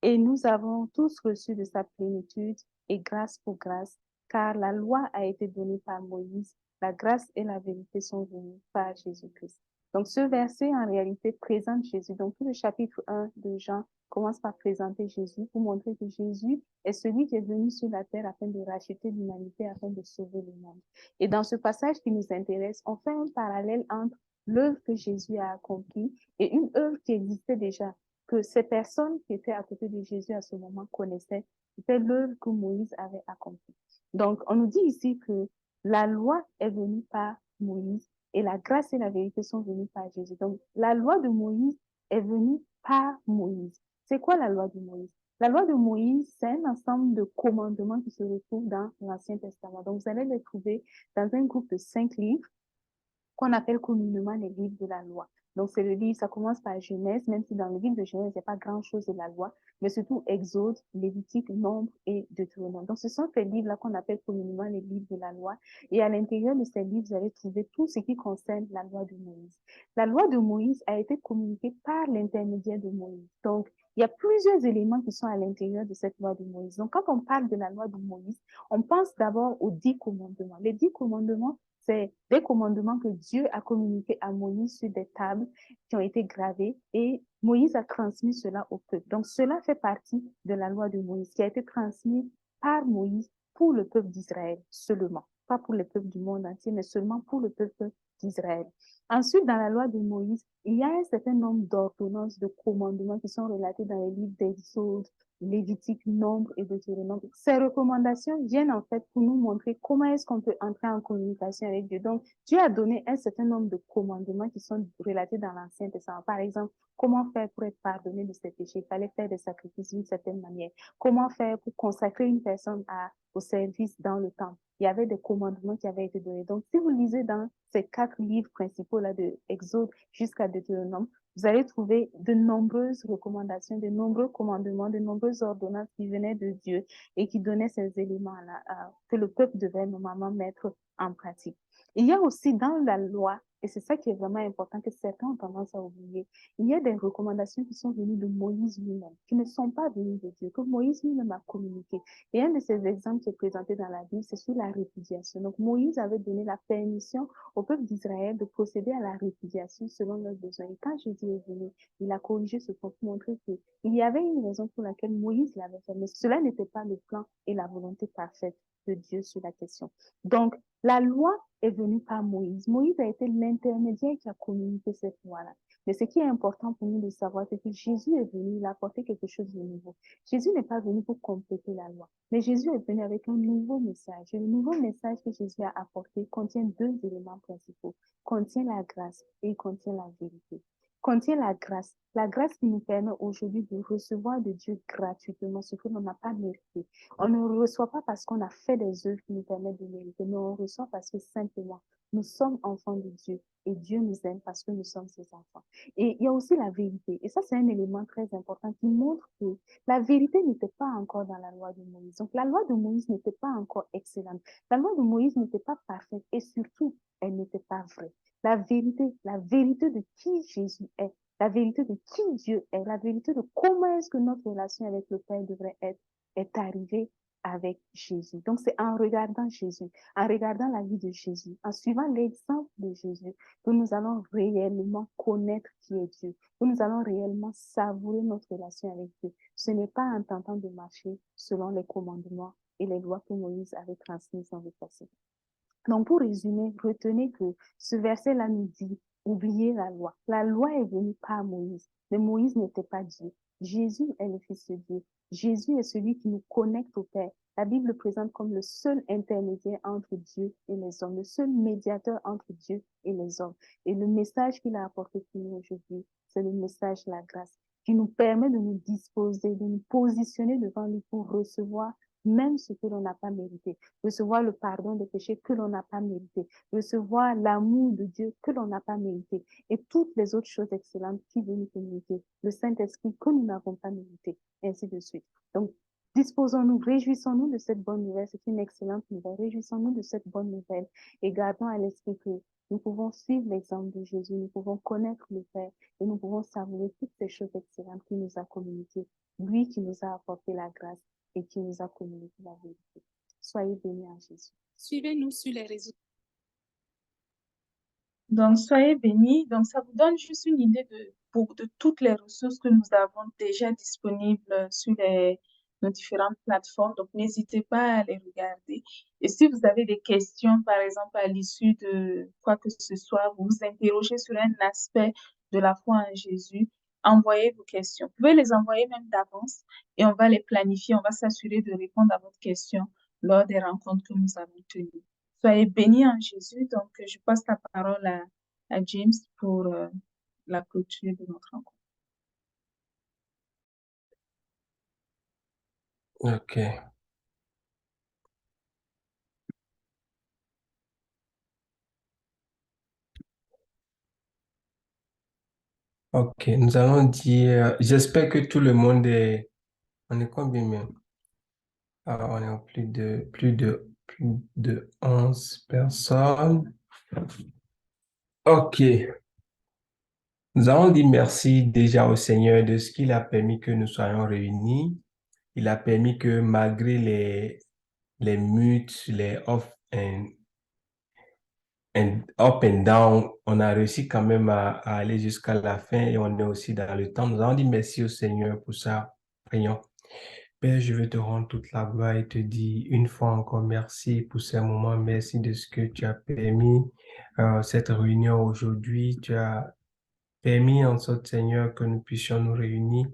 Et nous avons tous reçu de sa plénitude et grâce pour grâce, car la loi a été donnée par Moïse, la grâce et la vérité sont venues par Jésus-Christ. Donc, ce verset, en réalité, présente Jésus. Donc, tout le chapitre 1 de Jean commence par présenter Jésus pour montrer que Jésus est celui qui est venu sur la terre afin de racheter l'humanité, afin de sauver le monde. Et dans ce passage qui nous intéresse, on fait un parallèle entre l'œuvre que Jésus a accomplie et une œuvre qui existait déjà, que ces personnes qui étaient à côté de Jésus à ce moment connaissaient. C'était l'œuvre que Moïse avait accomplie. Donc, on nous dit ici que la loi est venue par Moïse et la grâce et la vérité sont venues par Jésus. Donc, la loi de Moïse est venue par Moïse. C'est quoi la loi de Moïse? La loi de Moïse, c'est un ensemble de commandements qui se retrouvent dans l'Ancien Testament. Donc, vous allez les trouver dans un groupe de 5 livres qu'on appelle communément les livres de la loi. Donc, c'est le livre, ça commence par Genèse, même si dans le livre de Genèse, il n'y a pas grand-chose de la loi, mais surtout Exode, Lévitique, Nombre et Deutéronome. Donc, ce sont ces livres-là qu'on appelle communément les livres de la loi. Et à l'intérieur de ces livres, vous allez trouver tout ce qui concerne la loi de Moïse. La loi de Moïse a été communiquée par l'intermédiaire de Moïse. Donc, il y a plusieurs éléments qui sont à l'intérieur de cette loi de Moïse. Donc, quand on parle de la loi de Moïse, on pense d'abord aux 10 commandements. Les 10 commandements, c'est des commandements que Dieu a communiqués à Moïse sur des tables qui ont été gravées et Moïse a transmis cela au peuple. Donc, cela fait partie de la loi de Moïse qui a été transmise par Moïse pour le peuple d'Israël seulement. Pas pour le peuple du monde entier, mais seulement pour le peuple d'Israël. Ensuite, dans la loi de Moïse, il y a un certain nombre d'ordonnances, de commandements qui sont relatés dans les livres d'Exode, Lévitique, Nombre et Deutéronome. Ces recommandations viennent en fait pour nous montrer comment est-ce qu'on peut entrer en communication avec Dieu. Donc, Dieu a donné un certain nombre de commandements qui sont relatés dans l'Ancien Testament. Par exemple, comment faire pour être pardonné de ses péchés? Il fallait faire des sacrifices d'une certaine manière. Comment faire pour consacrer une personne au service dans le temple? Il y avait des commandements qui avaient été donnés. Donc, si vous lisez dans ces 4 livres principaux là de Exode jusqu'à Deutéronome, vous allez trouver de nombreuses recommandations, de nombreux commandements, de nombreuses ordonnances qui venaient de Dieu et qui donnaient ces éléments-là que le peuple devait normalement mettre en pratique. Il y a aussi dans la loi, et c'est ça qui est vraiment important que certains ont tendance à oublier, il y a des recommandations qui sont venues de Moïse lui-même, qui ne sont pas venues de Dieu, que Moïse lui-même a communiqué. Et un de ces exemples qui est présenté dans la Bible, c'est sur la répudiation. Donc Moïse avait donné la permission au peuple d'Israël de procéder à la répudiation selon leurs besoins. Et quand Jésus est venu, il a corrigé ce point pour montrer qu'il y avait une raison pour laquelle Moïse l'avait fait, mais cela n'était pas le plan et la volonté parfaite de Dieu sur la question. Donc, la loi est venue par Moïse. Moïse a été l'intermédiaire qui a communiqué cette loi-là. Mais ce qui est important pour nous de savoir, c'est que Jésus est venu, il a apporté quelque chose de nouveau. Jésus n'est pas venu pour compléter la loi, mais Jésus est venu avec un nouveau message. Et le nouveau message que Jésus a apporté contient 2 éléments principaux. Contient la grâce et il contient la vérité. Contient la grâce qui nous permet aujourd'hui de recevoir de Dieu gratuitement ce que l'on n'a pas mérité. On ne reçoit pas parce qu'on a fait des œuvres qui nous permettent de mériter, mais on reçoit parce que simplement, nous sommes enfants de Dieu et Dieu nous aime parce que nous sommes ses enfants. Et il y a aussi la vérité. Et ça, c'est un élément très important qui montre que la vérité n'était pas encore dans la loi de Moïse. Donc, la loi de Moïse n'était pas encore excellente. La loi de Moïse n'était pas parfaite et surtout, elle n'était pas vraie. La vérité de qui Jésus est, la vérité de qui Dieu est, la vérité de comment est-ce que notre relation avec le Père devrait être, est arrivée avec Jésus. Donc, c'est en regardant Jésus, en regardant la vie de Jésus, en suivant l'exemple de Jésus, que nous allons réellement connaître qui est Dieu, que nous allons réellement savourer notre relation avec Dieu. Ce n'est pas en tentant de marcher selon les commandements et les lois que Moïse avait transmises dans le passé. Donc, pour résumer, retenez que ce verset-là nous dit, oubliez la loi. La loi est venue par Moïse, mais Moïse n'était pas Dieu. Jésus est le Fils de Dieu. Jésus est celui qui nous connecte au Père. La Bible le présente comme le seul intermédiaire entre Dieu et les hommes, le seul médiateur entre Dieu et les hommes. Et le message qu'il a apporté pour nous aujourd'hui, c'est le message de la grâce. qui nous permet de nous disposer, de nous positionner devant lui pour recevoir même ce que l'on n'a pas mérité, recevoir le pardon des péchés que l'on n'a pas mérité, recevoir l'amour de Dieu que l'on n'a pas mérité et toutes les autres choses excellentes qui veut nous communiquer, le Saint-Esprit que nous n'avons pas mérité, ainsi de suite. Donc, disposons-nous, réjouissons-nous de cette bonne nouvelle, c'est une excellente nouvelle, réjouissons-nous de cette bonne nouvelle et gardons à l'esprit que nous pouvons suivre l'exemple de Jésus, nous pouvons connaître le Père et nous pouvons savourer toutes ces choses excellentes qu'il nous a communiquées, lui qui nous a apporté la grâce et qui nous a communiqué la vérité. Soyez bénis en Jésus. Suivez-nous sur les réseaux. Donc, soyez bénis. Donc, ça vous donne juste une idée de toutes les ressources que nous avons déjà disponibles sur nos différentes plateformes. Donc, n'hésitez pas à les regarder. Et si vous avez des questions, par exemple, à l'issue de quoi que ce soit, vous vous interrogez sur un aspect de la foi en Jésus, envoyez vos questions. Vous pouvez les envoyer même d'avance et on va les planifier. On va s'assurer de répondre à votre question lors des rencontres que nous avons tenues. Soyez bénis en Jésus. Donc, je passe la parole à James pour la clôture de notre rencontre. Ok. Ok, nous allons dire, j'espère que tout le monde est, on est combien même? Alors, on est en plus de 11 personnes. Ok, nous allons dire merci déjà au Seigneur de ce qu'il a permis que nous soyons réunis. Il a permis que malgré les mutes, les up and down, on a réussi quand même à aller jusqu'à la fin et on est aussi dans le temps. Nous allons dire merci au Seigneur pour ça. Prions. Père, je veux te rendre toute la gloire et te dire une fois encore merci pour ces moments. Merci de ce que tu as permis cette réunion aujourd'hui. Tu as permis en sorte, Seigneur, que nous puissions nous réunir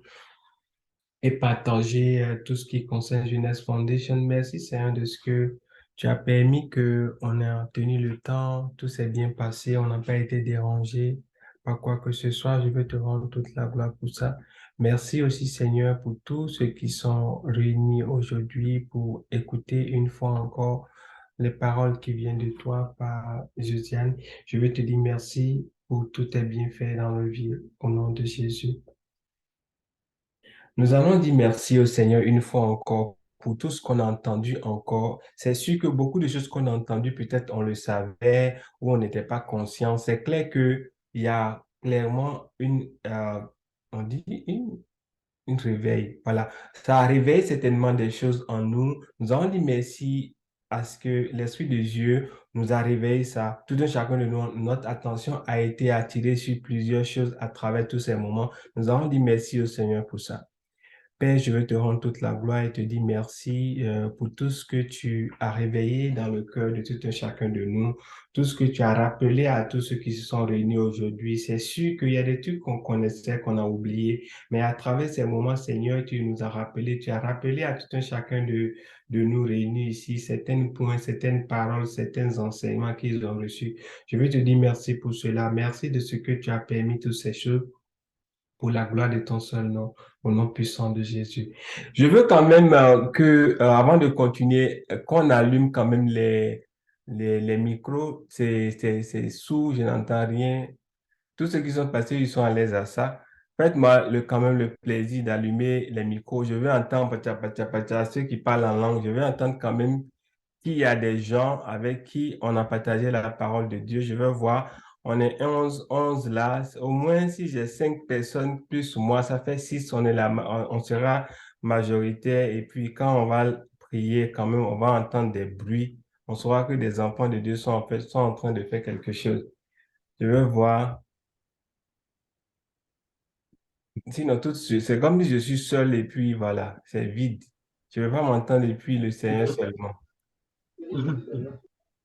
et partager tout ce qui concerne Jeunesse Foundation. Merci, Seigneur, de ce que tu as permis que on ait tenu le temps, tout s'est bien passé, on n'a pas été dérangé par quoi que ce soit. Je veux te rendre toute la gloire pour ça. Merci aussi, Seigneur, pour tous ceux qui sont réunis aujourd'hui pour écouter une fois encore les paroles qui viennent de toi par Josiane. Je veux te dire merci pour tous tes bienfaits dans la vie au nom de Jésus. Nous allons dire merci au Seigneur une fois encore pour tout ce qu'on a entendu encore. C'est sûr que beaucoup de choses qu'on a entendues, peut-être on le savait ou on n'était pas conscient. C'est clair qu'il y a clairement on dit une réveil. Voilà. Ça a réveillé certainement des choses en nous. Nous allons dire merci à ce que l'Esprit de Dieu nous a réveillé ça. Tout un chacun de nous, notre attention a été attirée sur plusieurs choses à travers tous ces moments. Nous allons dire merci au Seigneur pour ça. Père, je veux te rendre toute la gloire et te dire merci pour tout ce que tu as réveillé dans le cœur de tout un chacun de nous, tout ce que tu as rappelé à tous ceux qui se sont réunis aujourd'hui. C'est sûr qu'il y a des trucs qu'on connaissait, qu'on a oubliés, mais à travers ces moments, Seigneur, tu nous as rappelé, tu as rappelé à tout un chacun de nous réunis ici, certains points, certaines paroles, certains enseignements qu'ils ont reçus. Je veux te dire merci pour cela. Merci de ce que tu as permis toutes ces choses pour la gloire de ton seul nom, au nom puissant de Jésus. Je veux quand même avant de continuer, qu'on allume quand même les micros. C'est sourd, je n'entends rien. Tous ceux qui sont passés, ils sont à l'aise à ça. Faites-moi quand même le plaisir d'allumer les micros. Je veux entendre ceux qui parlent en langue. Je veux entendre quand même qu'il y a des gens avec qui on a partagé la parole de Dieu. Je veux voir, on est 11 là. Au moins, si j'ai 5 personnes plus moi, ça fait 6, on est là, on sera majoritaire. Et puis, quand on va prier, quand même, on va entendre des bruits. On saura que des enfants de Dieu sont en train de faire quelque chose. Je veux voir. Sinon, c'est comme si je suis seul et puis voilà, c'est vide. Je ne veux pas m'entendre et puis le Seigneur seulement.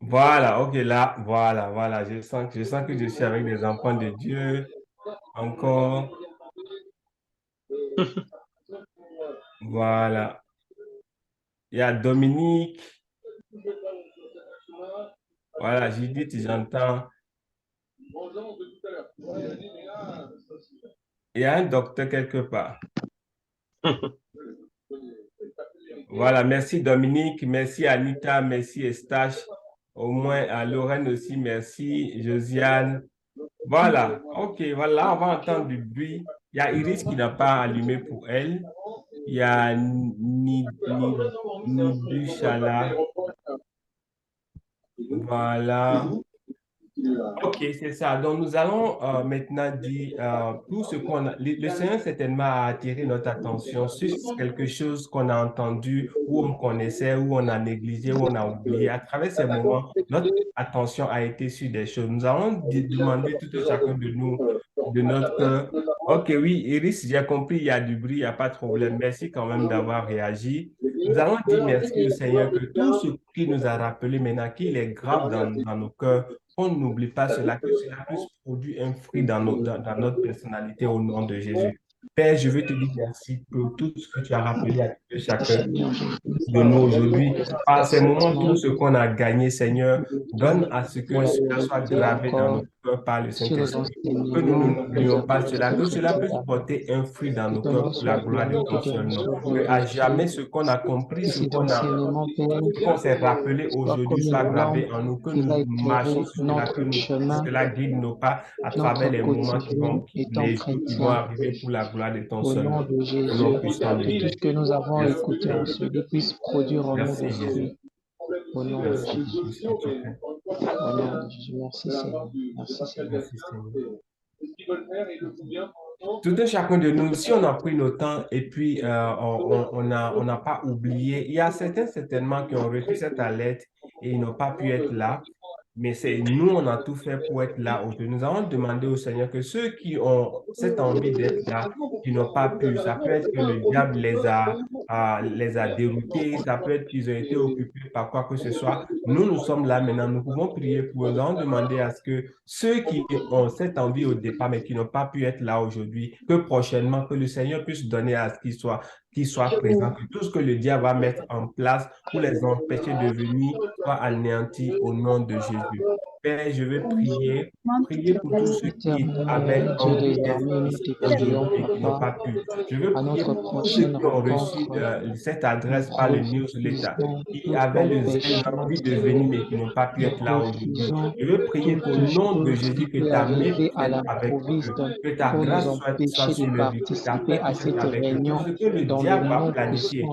Voilà, ok, là, voilà. Je sens que je suis avec des enfants de Dieu encore. Voilà. Il y a Dominique. Voilà, Judith, j'entends. Il y a un docteur quelque part. Voilà, merci Dominique, merci Anita, merci Estache, au moins à Lorraine aussi, merci Josiane. Voilà, ok, voilà, on va entendre du bruit. Il y a Iris qui n'a pas allumé pour elle. Il y a Nidushala. Voilà. Ok, c'est ça. Donc, nous allons maintenant dire tout ce qu'on a. Le Seigneur certainement a attiré notre attention sur quelque chose qu'on a entendu, où on connaissait, où on a négligé, où on a oublié. À travers ces moments, notre attention a été sur des choses. Nous allons demander tout un chacun de nous, de notre cœur. Ok, oui, Iris, j'ai compris, il y a du bruit, il n'y a pas de problème. Merci quand même d'avoir réagi. Nous allons dire merci au Seigneur que tout ce qu'il nous a rappelé maintenant, qu'il est grave dans nos cœurs, on n'oublie pas cela, que cela puisse produire un fruit dans notre personnalité au nom de Jésus. Père, je veux te dire merci pour tout ce que tu as rappelé à tout chacun de nous aujourd'hui. Par ces moments, tout ce qu'on a gagné, Seigneur, donne à ce que cela soit gravé dans nos cœurs par le Saint-Esprit. Que nous ne n'oublions pas cela, que cela puisse porter un fruit dans nos cœurs pour la gloire de ton seul nom. Que à jamais ce qu'on a compris, ce qu'on s'est rappelé aujourd'hui soit gravé en nous, que nous marchons sur cela, que cela guide nos pas à travers les moments les jours qui vont arriver pour la gloire de ton seul nom. Au nom puissant de Jésus. Merci, Seigneur. Merci, Jésus. Merci pour tout ce que tu fais. Merci, Seigneur. Merci, Seigneur. Merci, Seigneur. Tout un chacun de nous, si on a pris le temps et puis on n'a pas oublié, il y a certains certainement qui ont reçu cette alerte et ils n'ont pas pu être là. Mais c'est nous, on a tout fait pour être là aujourd'hui. Nous allons demander au Seigneur que ceux qui ont cette envie d'être là, qui n'ont pas pu, ça peut être que le diable les a déroutés, ça peut être qu'ils ont été occupés par quoi que ce soit. Nous sommes là maintenant, nous pouvons prier pour eux. Nous allons demander à ce que ceux qui ont cette envie au départ, mais qui n'ont pas pu être là aujourd'hui, que prochainement, que le Seigneur puisse donner à ce qu'ils soient présents, que tout ce que le diable va mettre en place pour les empêcher de venir soit anéanti au nom de Jésus. Père, je vais prier pour tous ceux qui avaient envie d'être ici aujourd'hui et qui n'ont pas pu. Je veux prier pour tous ceux qui ont reçu cette adresse par le newsletter, qui avaient l'envie de venir mais qui n'ont pas pu être là aujourd'hui. Je veux prier qu'au nom de Jésus, que ta main puisse être avec eux, que ta grâce soit sur leur vie, que ta paix puisse être avec eux, que ce que le diable va planifier,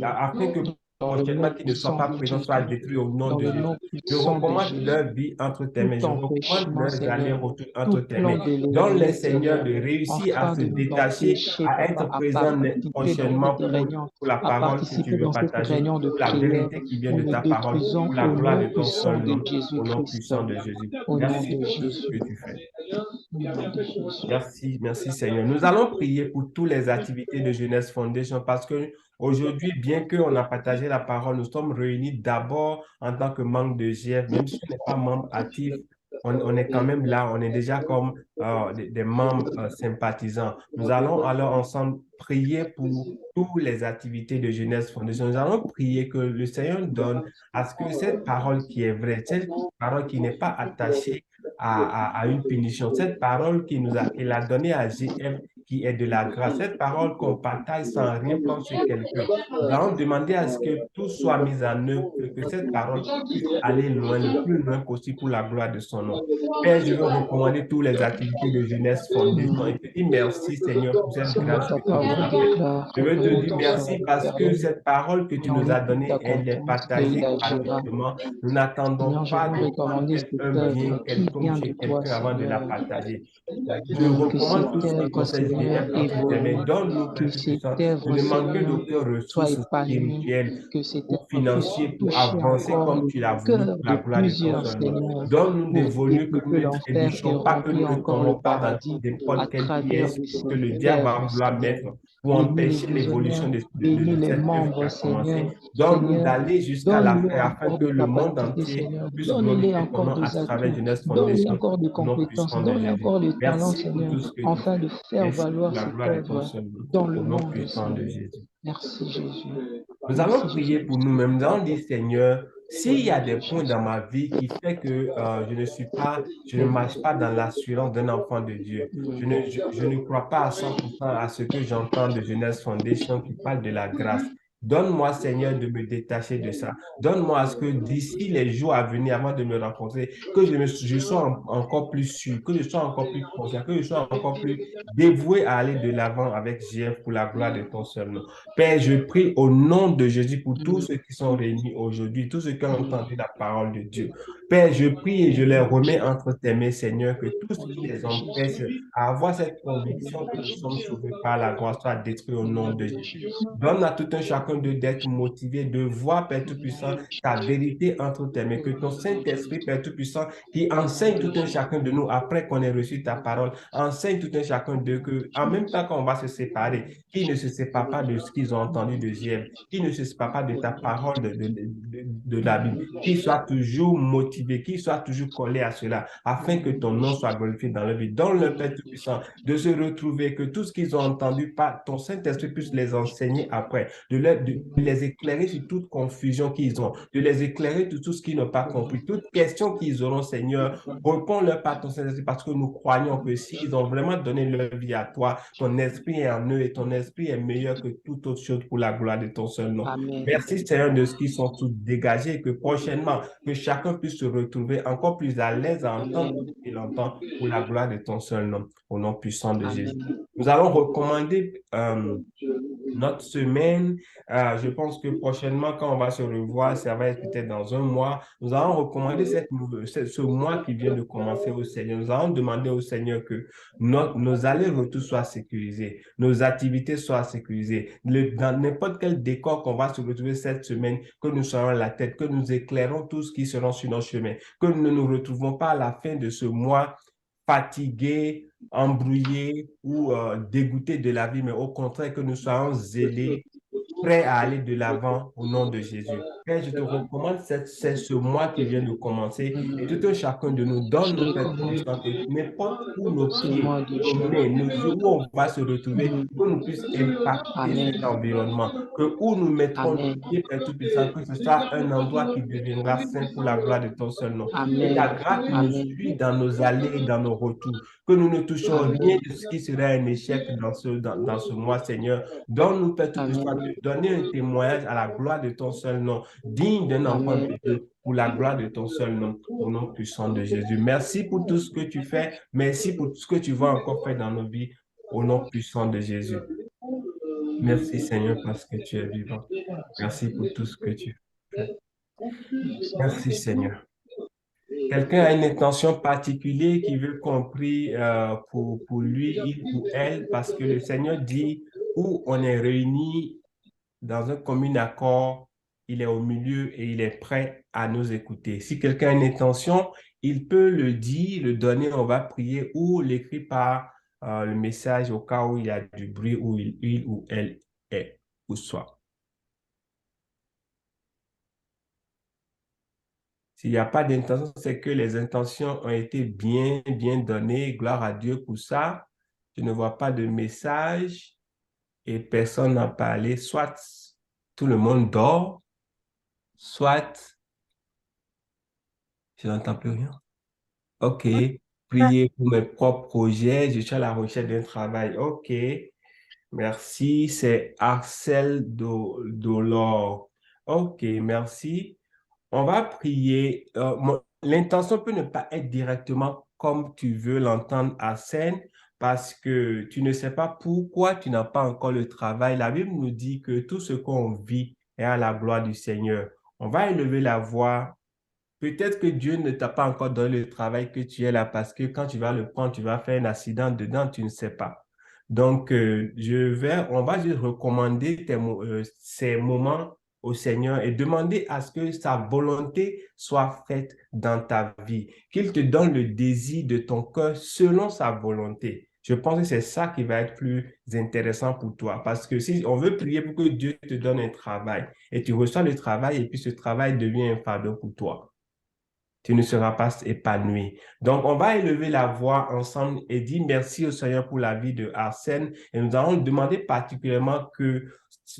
afin que prochainement qu'ils ne soient pas présents, soient détruits au nom de Jésus. Je recommande leur vie entre tes mains. Je recommande leurs allers-retours entre tes mains. Donne-les, Seigneur, de réussir à se détacher, à être présents prochainement pour la parole que tu veux partager, pour la vérité qui vient de ta parole, pour la gloire de ton seul nom, au nom puissant de Jésus. Merci pour tout ce que tu fais. Merci Seigneur. Nous allons prier pour toutes les activités de Jeunesse Foundation parce que aujourd'hui, bien qu'on a partagé la parole, nous sommes réunis d'abord en tant que membre de GF, même si on n'est pas membre actif, on est quand même là, on est déjà comme des membres sympathisants. Nous allons alors ensemble prier pour toutes les activités de Jeunesse Foundation. Nous allons prier que le Seigneur donne à ce que cette parole qui est vraie, cette parole qui n'est pas attachée à une punition, cette parole qu'il a donnée à GF, qui est de la grâce, cette parole qu'on partage sans rien prendre sur quelqu'un. Nous allons demander à ce que tout soit mis en œuvre, que cette parole puisse aller loin, le plus loin possible pour la gloire de son nom. Père, je veux recommander toutes les activités de Jeunesse Foundation et te dire merci Seigneur pour cette grâce que tu nous as donnée. Je veux te dire merci parce que cette parole que tu nous as donnée, elle est partagée gratuitement. Nous n'attendons pas de prendre un bien quelconque chez quelqu'un avant de la partager. Je recommande tout ce qui concerne GF entre tes mains. Donne-nous, Père Tout-Puissant, de ne manquer d'aucune ressource spirituelle ou financière pour avancer comme tu l'as voulu pour la gloire de ton seul nom. Donne-nous d'évoluer, que nous ne trébuchons pas, que nous ne tombons pas dans n'importe quel piège que le diable va vouloir mettre pour empêcher l'évolution de cette œuvre qui a commencé. Donne-nous d'aller jusqu'à la fin afin que le monde entier puisse glorifier ton nom à travers Jeunesse Foundation. Nous puissions de Jésus. Merci pour tout ce que tu fais. De faire valoir la cette gloire de ton œuvre seul nom. dans le Au nom nom de puissant de Jésus. Jésus. Merci Jésus. Nous allons prier pour nous-mêmes. Nous allons dire, Seigneur, S'il y a des points dans ma vie qui fait que je ne marche pas dans l'assurance d'un enfant de Dieu, je ne crois pas à 100% à ce que j'entends de Jeunesse Foundation qui parle de la grâce. Donne-moi, Seigneur, de me détacher de ça. Donne-moi à ce que d'ici les jours à venir, avant de me rencontrer, que je sois encore plus sûr, que je sois encore plus conscient, que je sois encore plus dévoué à aller de l'avant avec GF pour la gloire de ton seul nom. Père, je prie au nom de Jésus pour tous ceux qui sont réunis aujourd'hui, tous ceux qui ont entendu la parole de Dieu. Père, je prie et je les remets entre tes mains, Seigneur, que tout ce qui les empêche à avoir cette conviction que nous sommes sauvés par la grâce soit détruit au nom de Jésus. Donne à tout un chacun d'eux d'être motivé, de voir, Père Tout-Puissant, ta vérité entre tes mains, que ton Saint-Esprit, Père Tout-Puissant, qui enseigne tout un chacun de nous après qu'on ait reçu ta parole, enseigne tout un chacun d'eux que, en même temps qu'on va se séparer, qu'ils ne se séparent pas de ce qu'ils ont entendu de JM, qu'ils ne se séparent pas de ta parole de la Bible, qu'ils soient toujours motivés, qu'ils soient toujours collés à cela, afin que ton nom soit glorifié dans leur vie. Donne le Père Tout-Puissant de se retrouver, que tout ce qu'ils ont entendu, par ton Saint-Esprit puisse les enseigner après, de les éclairer sur toute confusion qu'ils ont, de les éclairer sur tout ce qu'ils n'ont pas compris, toute question qu'ils auront, Seigneur, réponds-leur par ton Saint-Esprit, parce que nous croyons que s'ils ont vraiment donné leur vie à toi, ton esprit est en eux et ton esprit est meilleur que toute autre chose pour la gloire de ton seul nom. Amen. Merci, Seigneur, de ce qu'ils sont tous dégagés et que prochainement, que chacun puisse se retrouver encore plus à l'aise à entendre Amen. ce qu'il entend pour la gloire de ton seul nom, au nom puissant de Jésus. Amen. Nous allons recommander notre semaine. Je pense que prochainement, quand on va se revoir, ça va être peut-être dans un mois, nous allons recommander ce mois qui vient de commencer au Seigneur. Nous allons demander au Seigneur que nos allers-retours soient sécurisés, nos activités soient sécurisées. Dans n'importe quel décor qu'on va se retrouver cette semaine, que nous soyons à la tête, que nous éclairons tous qui seront sur notre chemin, que nous ne nous retrouvons pas à la fin de ce mois fatigués, embrouillés ou dégoûtés de la vie, mais au contraire que nous soyons zélés, prêts à aller de l'avant au nom de Jésus. Père, je te recommande c'est ce mois qui vient de commencer et tout un chacun de nous donne, Père Tout-Puissant, que n'importe où nos C'est pieds, moi de nos Dieu. mains, nos yeux, où on va se retrouver, que nous puissions impacter Amen. cet environnement, que où nous mettrons nos Amen. pieds, Père Tout-Puissant, que ce soit un endroit qui deviendra saint pour la gloire de ton seul nom. Que ta Amen. grâce nous Amen. suive dans nos allées et dans nos retours, que nous ne touchons rien Amen. de ce qui serait un échec dans ce mois, Seigneur. Donne-nous, Père Tout-Puissant, Amen. de donner un témoignage à la gloire de ton seul nom, digne d'un enfant de Amen. Dieu, pour la gloire de ton seul nom, au nom puissant de Jésus. Merci pour tout ce que tu fais. Merci pour tout ce que tu vas encore faire dans nos vies, au nom puissant de Jésus. Merci, Seigneur, parce que tu es vivant. Merci pour tout ce que tu fais. Merci, Seigneur. Quelqu'un a une intention particulière qui veut qu'on prie pour lui, il ou elle, parce que le Seigneur dit où on est réunis dans un commun accord, il est au milieu et il est prêt à nous écouter. Si quelqu'un a une intention, il peut le dire, le donner, on va prier ou l'écrire par le message au cas où il y a du bruit où il ou elle est ou soit. S'il n'y a pas d'intention, c'est que les intentions ont été bien données. Gloire à Dieu pour ça. Je ne vois pas de message et personne n'a parlé. Soit tout le monde dort, soit je n'entends plus rien. OK. Priez pour mes propres projets. Je suis à la recherche d'un travail. OK. Merci. C'est Arcel Dolor. OK. Merci. On va prier. L'intention peut ne pas être directement comme tu veux l'entendre à scène parce que tu ne sais pas pourquoi tu n'as pas encore le travail. La Bible nous dit que tout ce qu'on vit est à la gloire du Seigneur. On va élever la voix. Peut-être que Dieu ne t'a pas encore donné le travail que tu es là parce que quand tu vas le prendre, tu vas faire un accident dedans, tu ne sais pas. Donc, on va juste recommander ces moments au Seigneur et demander à ce que sa volonté soit faite dans ta vie, qu'il te donne le désir de ton cœur selon sa volonté. Je pense que c'est ça qui va être plus intéressant pour toi parce que si on veut prier pour que Dieu te donne un travail et tu reçois le travail et puis ce travail devient un fardeau pour toi, tu ne seras pas épanoui. Donc, on va élever la voix ensemble et dire merci au Seigneur pour la vie de Arsène. Et nous allons demander particulièrement que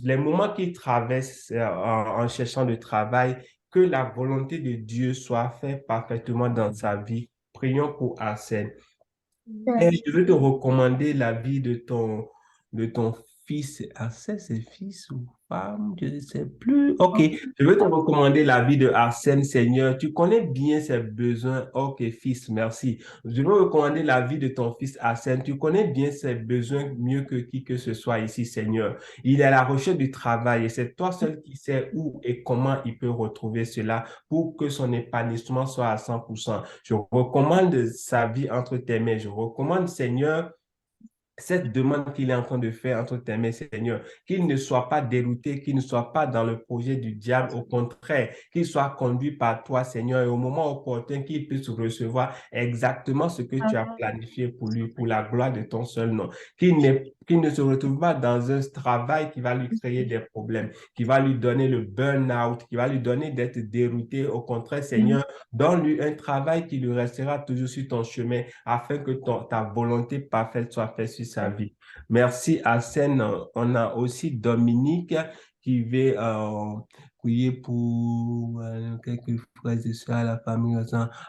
les moments qu'il traverse en cherchant le travail, que la volonté de Dieu soit faite parfaitement dans sa vie. Prions pour Arsène. Et je veux te recommander la vie de ton fils. Arsène, c'est fils ou femme? Je ne sais plus. OK. Je veux te recommander la vie de Arsène, Seigneur. Tu connais bien ses besoins. OK, fils, merci. Je veux recommander la vie de ton fils Arsène. Tu connais bien ses besoins mieux que qui que ce soit ici, Seigneur. Il est à la recherche du travail et c'est toi seul qui sais où et comment il peut retrouver cela pour que son épanouissement soit à 100%. Je recommande sa vie entre tes mains. Je recommande, Seigneur, cette demande qu'il est en train de faire entre tes mains, Seigneur, qu'il ne soit pas dérouté, qu'il ne soit pas dans le projet du diable, au contraire, qu'il soit conduit par toi, Seigneur, et au moment opportun, qu'il puisse recevoir exactement ce que tu as planifié pour lui, pour la gloire de ton seul nom. Qu'il ne se retrouve pas dans un travail qui va lui créer des problèmes, qui va lui donner le burn-out, qui va lui donner d'être dérouté. Au contraire, Seigneur, donne-lui un travail qui lui restera toujours sur ton chemin afin que ta volonté parfaite soit faite sur sa vie. Merci, Arsène. On a aussi Dominique qui veut prier pour quelques frères et sœurs à la famille.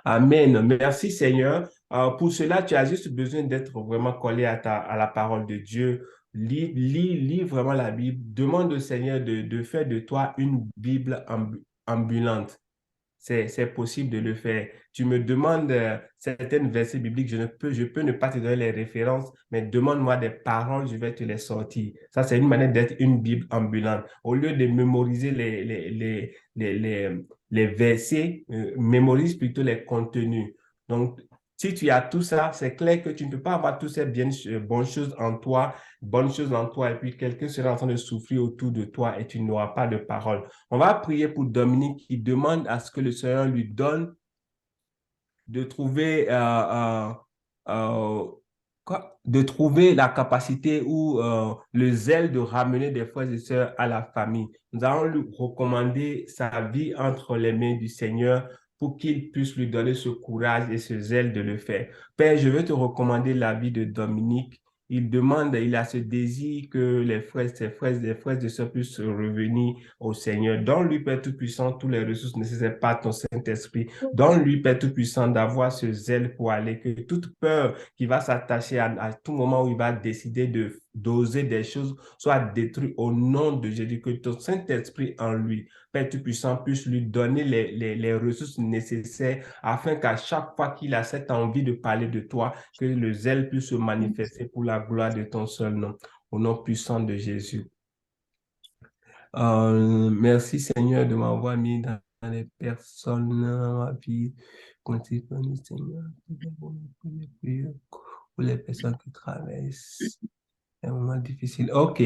Amen. Merci, Seigneur. Pour cela, tu as juste besoin d'être vraiment collé à la parole de Dieu. Lis vraiment la Bible. Demande au Seigneur de faire de toi une Bible ambulante. C'est possible de le faire. Tu me demandes certains versets bibliques, je peux ne pas te donner les références, mais demande-moi des paroles, je vais te les sortir. Ça, c'est une manière d'être une Bible ambulante. Au lieu de mémoriser les versets, mémorise plutôt les contenus. Donc, si tu as tout ça, c'est clair que tu ne peux pas avoir toutes ces bonnes choses en toi, et puis quelqu'un sera en train de souffrir autour de toi et tu n'auras pas de parole. On va prier pour Dominique qui demande à ce que le Seigneur lui donne de trouver, de trouver la capacité ou le zèle de ramener des frères et sœurs à la famille. Nous allons lui recommander sa vie entre les mains du Seigneur pour qu'il puisse lui donner ce courage et ce zèle de le faire. Père, je veux te recommander la vie de Dominique. Il a ce désir que ses frères et sœurs puissent revenir au Seigneur. Donne-lui, Père Tout-Puissant, toutes les ressources nécessaires par ton Saint-Esprit. Donne-lui, Père Tout-Puissant, d'avoir ce zèle pour aller, que toute peur qui va s'attacher à tout moment où il va décider d'oser des choses soit détruite au nom de Jésus, que ton Saint-Esprit en lui, Père Tout-Puissant, puisse lui donner les ressources nécessaires afin qu'à chaque fois qu'il a cette envie de parler de toi, que le zèle puisse se manifester pour la gloire de ton seul nom, au nom puissant de Jésus. Merci Seigneur de m'avoir mis dans les personnes dans ma vie. Continue Seigneur pour les personnes qui traversent un moment difficile. OK,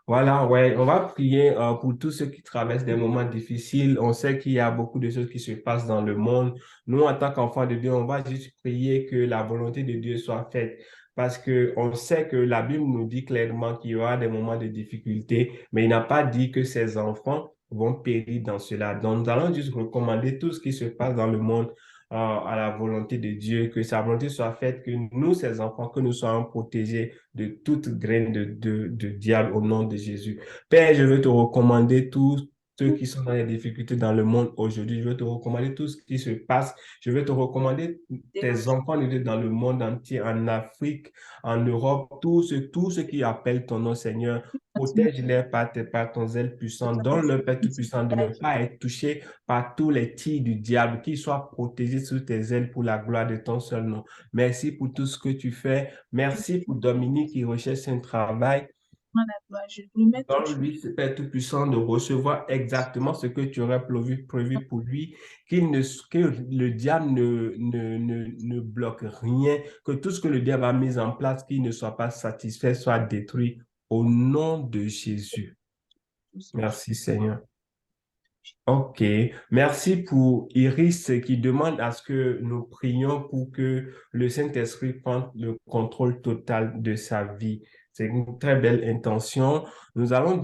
voilà, ouais, on va prier pour tous ceux qui traversent des moments difficiles. On sait qu'il y a beaucoup de choses qui se passent dans le monde. Nous, en tant qu'enfants de Dieu, on va juste prier que la volonté de Dieu soit faite. Parce que on sait que la Bible nous dit clairement qu'il y aura des moments de difficulté, mais il n'a pas dit que ses enfants vont périr dans cela. Donc, nous allons juste recommander tout ce qui se passe dans le monde à la volonté de Dieu, que sa volonté soit faite, que nous, ses enfants, que nous soyons protégés de toute graine de diable au nom de Jésus. Père, je veux te recommander tous ceux qui sont dans les difficultés dans le monde aujourd'hui. Je veux te recommander tout ce qui se passe. Je veux te recommander tes enfants dans le monde entier, en Afrique, en Europe, tous ceux qui appellent ton nom, Seigneur. Protège-les par ton zèle puissant. Donne-leur, Père Tout-Puissant, de ne pas être touché par tous les tirs du diable, qu'ils soient protégés sous tes ailes pour la gloire de ton seul nom. Merci pour tout ce que tu fais. Merci pour Dominique qui recherche un travail. Donne-lui, Père Tout-Puissant, de recevoir exactement ce que tu aurais prévu pour lui, que le diable ne bloque rien, que tout ce que le diable a mis en place, qu'il ne soit pas satisfait, soit détruit au nom de Jésus. Merci Seigneur. OK. Merci pour Iris qui demande à ce que nous prions pour que le Saint-Esprit prenne le contrôle total de sa vie. C'est une très belle intention. Nous allons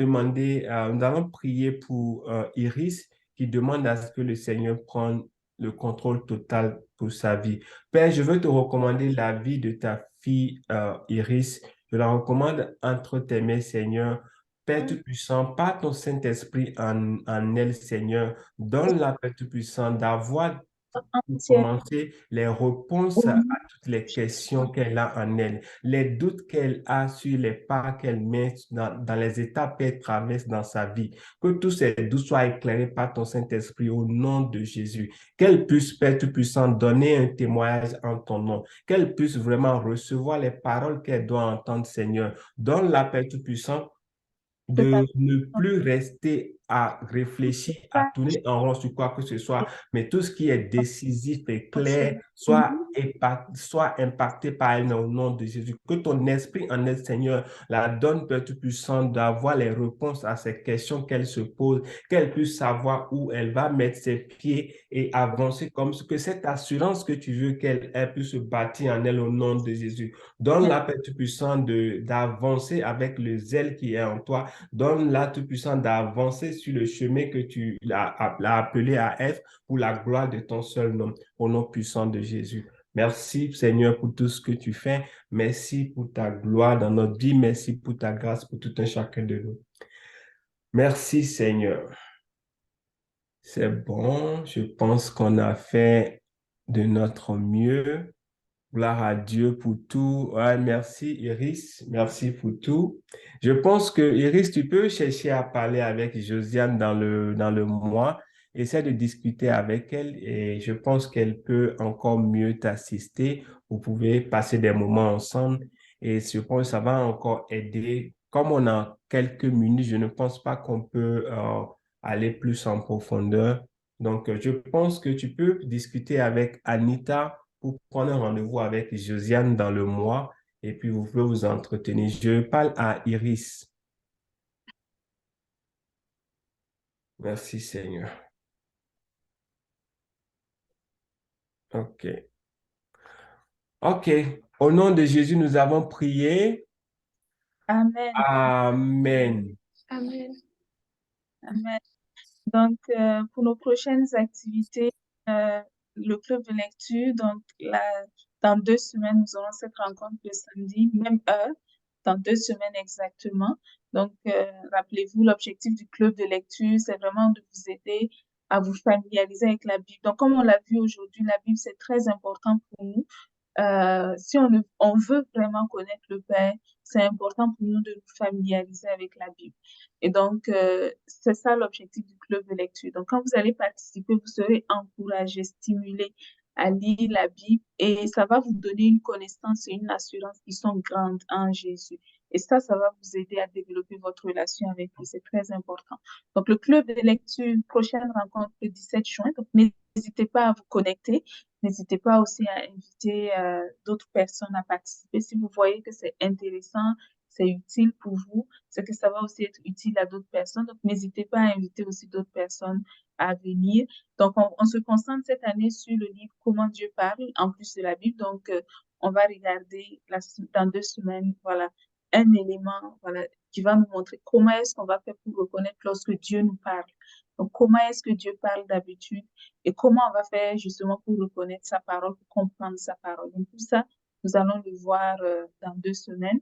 prier pour Iris qui demande à ce que le Seigneur prenne le contrôle total pour sa vie. Père, je veux te recommander la vie de ta fille Iris. Je la recommande entre tes mains, Seigneur. Père Tout-Puissant, par ton Saint-Esprit en elle, Seigneur, donne-la, Père Tout-Puissant, d'avoir pour Entière. commencer les réponses à toutes les questions qu'elle a en elle, les doutes qu'elle a sur les pas qu'elle met dans les étapes qu'elle traverse dans sa vie. Que tous ces doutes soient éclairés par ton Saint-Esprit au nom de Jésus. Qu'elle puisse, Père Tout-Puissant, donner un témoignage en ton nom. Qu'elle puisse vraiment recevoir les paroles qu'elle doit entendre, Seigneur. Donne-la, Père Tout-Puissant, de ne plus rester à réfléchir, à tourner en rond sur quoi que ce soit, mais tout ce qui est décisif et clair soit impacté par elle au nom de Jésus. Que ton esprit en elle, Seigneur, la donne, Père Tout-Puissant, d'avoir les réponses à ces questions qu'elle se pose, qu'elle puisse savoir où elle va mettre ses pieds et avancer comme ce que cette assurance que tu veux qu'elle puisse se bâtir en elle au nom de Jésus. Donne-la, Père Tout-Puissant, d'avancer avec le zèle qui est en toi. Donne-la, Tout-Puissant, d'avancer sur le chemin que tu l'as appelé à être pour la gloire de ton seul nom, au nom puissant de Jésus. Merci, Seigneur, pour tout ce que tu fais. Merci pour ta gloire dans notre vie. Merci pour ta grâce pour tout un chacun de nous. Merci, Seigneur. C'est bon. Je pense qu'on a fait de notre mieux. Gloire à Dieu pour tout. Ouais, merci Iris, merci pour tout. Je pense que Iris, tu peux chercher à parler avec Josiane dans le mois. Essaie de discuter avec elle et je pense qu'elle peut encore mieux t'assister. Vous pouvez passer des moments ensemble et je pense que ça va encore aider. Comme on a quelques minutes, je ne pense pas qu'on peut aller plus en profondeur. Donc, je pense que tu peux discuter avec Anita pour prendre un rendez-vous avec Josiane dans le mois et puis vous pouvez vous entretenir. Je parle à Iris. Merci Seigneur. OK. OK. Au nom de Jésus, nous avons prié. Amen. Amen. Amen. Amen. Donc, pour nos prochaines activités, le club de lecture, donc dans 2 semaines, nous aurons cette rencontre le samedi, même heure, dans 2 semaines exactement. Donc, rappelez-vous, l'objectif du club de lecture, c'est vraiment de vous aider à vous familiariser avec la Bible. Donc, comme on l'a vu aujourd'hui, la Bible, c'est très important pour nous. Si on veut vraiment connaître le Père, c'est important pour nous de nous familiariser avec la Bible. Et donc, c'est ça l'objectif du club de lecture. Donc, quand vous allez participer, vous serez encouragé, stimulé à lire la Bible et ça va vous donner une connaissance et une assurance qui sont grandes en Jésus. Et ça va vous aider à développer votre relation avec lui. C'est très important. Donc, le club de lecture, prochaine rencontre le 17 juin. Donc, n'hésitez pas à vous connecter. N'hésitez pas aussi à inviter d'autres personnes à participer. Si vous voyez que c'est intéressant, c'est utile pour vous, c'est que ça va aussi être utile à d'autres personnes. Donc, n'hésitez pas à inviter aussi d'autres personnes à venir. Donc, on se concentre cette année sur le livre Comment Dieu parle, en plus de la Bible. Donc, on va regarder dans 2 semaines, voilà, un élément, voilà, qui va nous montrer comment est-ce qu'on va faire pour reconnaître lorsque Dieu nous parle. Donc, comment est-ce que Dieu parle d'habitude et comment on va faire justement pour reconnaître sa parole, pour comprendre sa parole. Donc, tout ça, nous allons le voir dans 2 semaines.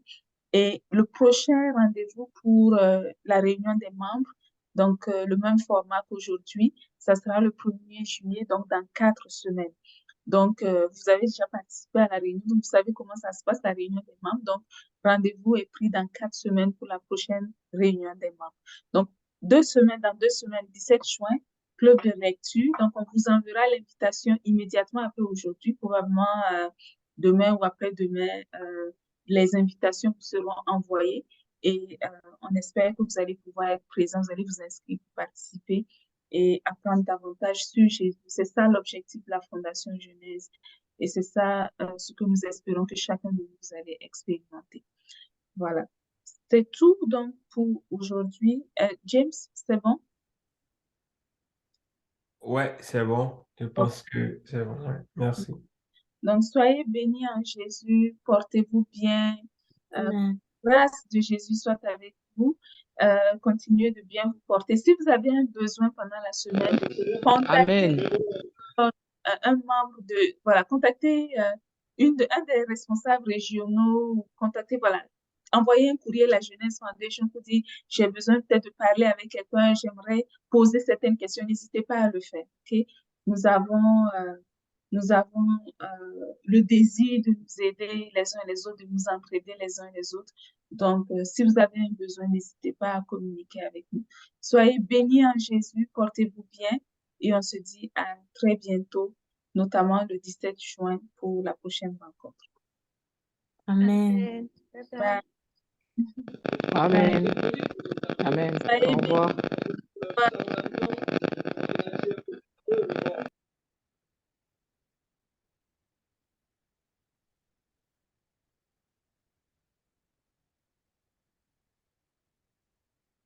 Et le prochain rendez-vous pour la réunion des membres, donc le même format qu'aujourd'hui, ça sera le 1er juillet, donc dans 4 semaines. Donc, vous avez déjà participé à la réunion, donc vous savez comment ça se passe, la réunion des membres. Donc, rendez-vous est pris dans 4 semaines pour la prochaine réunion des membres. Donc, dans 2 semaines, 17 juin, club de lecture. Donc, on vous enverra l'invitation immédiatement après aujourd'hui, probablement demain ou après-demain. Les invitations vous seront envoyées et on espère que vous allez pouvoir être présents, vous allez vous inscrire pour participer et apprendre davantage sur Jésus. C'est ça l'objectif de la Fondation Genèse et c'est ça ce que nous espérons que chacun de vous allez expérimenter. Voilà. C'est tout donc pour aujourd'hui. James, c'est bon? Ouais, c'est bon. Je pense que c'est bon. Ouais. Merci. Donc, soyez bénis en Jésus, portez-vous bien. Amen. Grâce de Jésus soit avec vous. Continuez de bien vous porter. Si vous avez un besoin pendant la semaine, contactez Amen. un membre voilà, contactez un des responsables régionaux, contactez, voilà, envoyer un courrier à la Jeunesse Foundation pour dire j'ai besoin peut-être de parler avec quelqu'un, j'aimerais poser certaines questions, n'hésitez pas à le faire. Ok? Nous avons, euh, nous avons le désir de nous aider les uns les autres, de nous entraider les uns les autres. Donc, si vous avez un besoin, n'hésitez pas à communiquer avec nous. Soyez bénis en Jésus, portez-vous bien et on se dit à très bientôt, notamment le 17 juin pour la prochaine rencontre. Amen. Bye. Amen. Amen. Soyez Au bénis. revoir. Bye.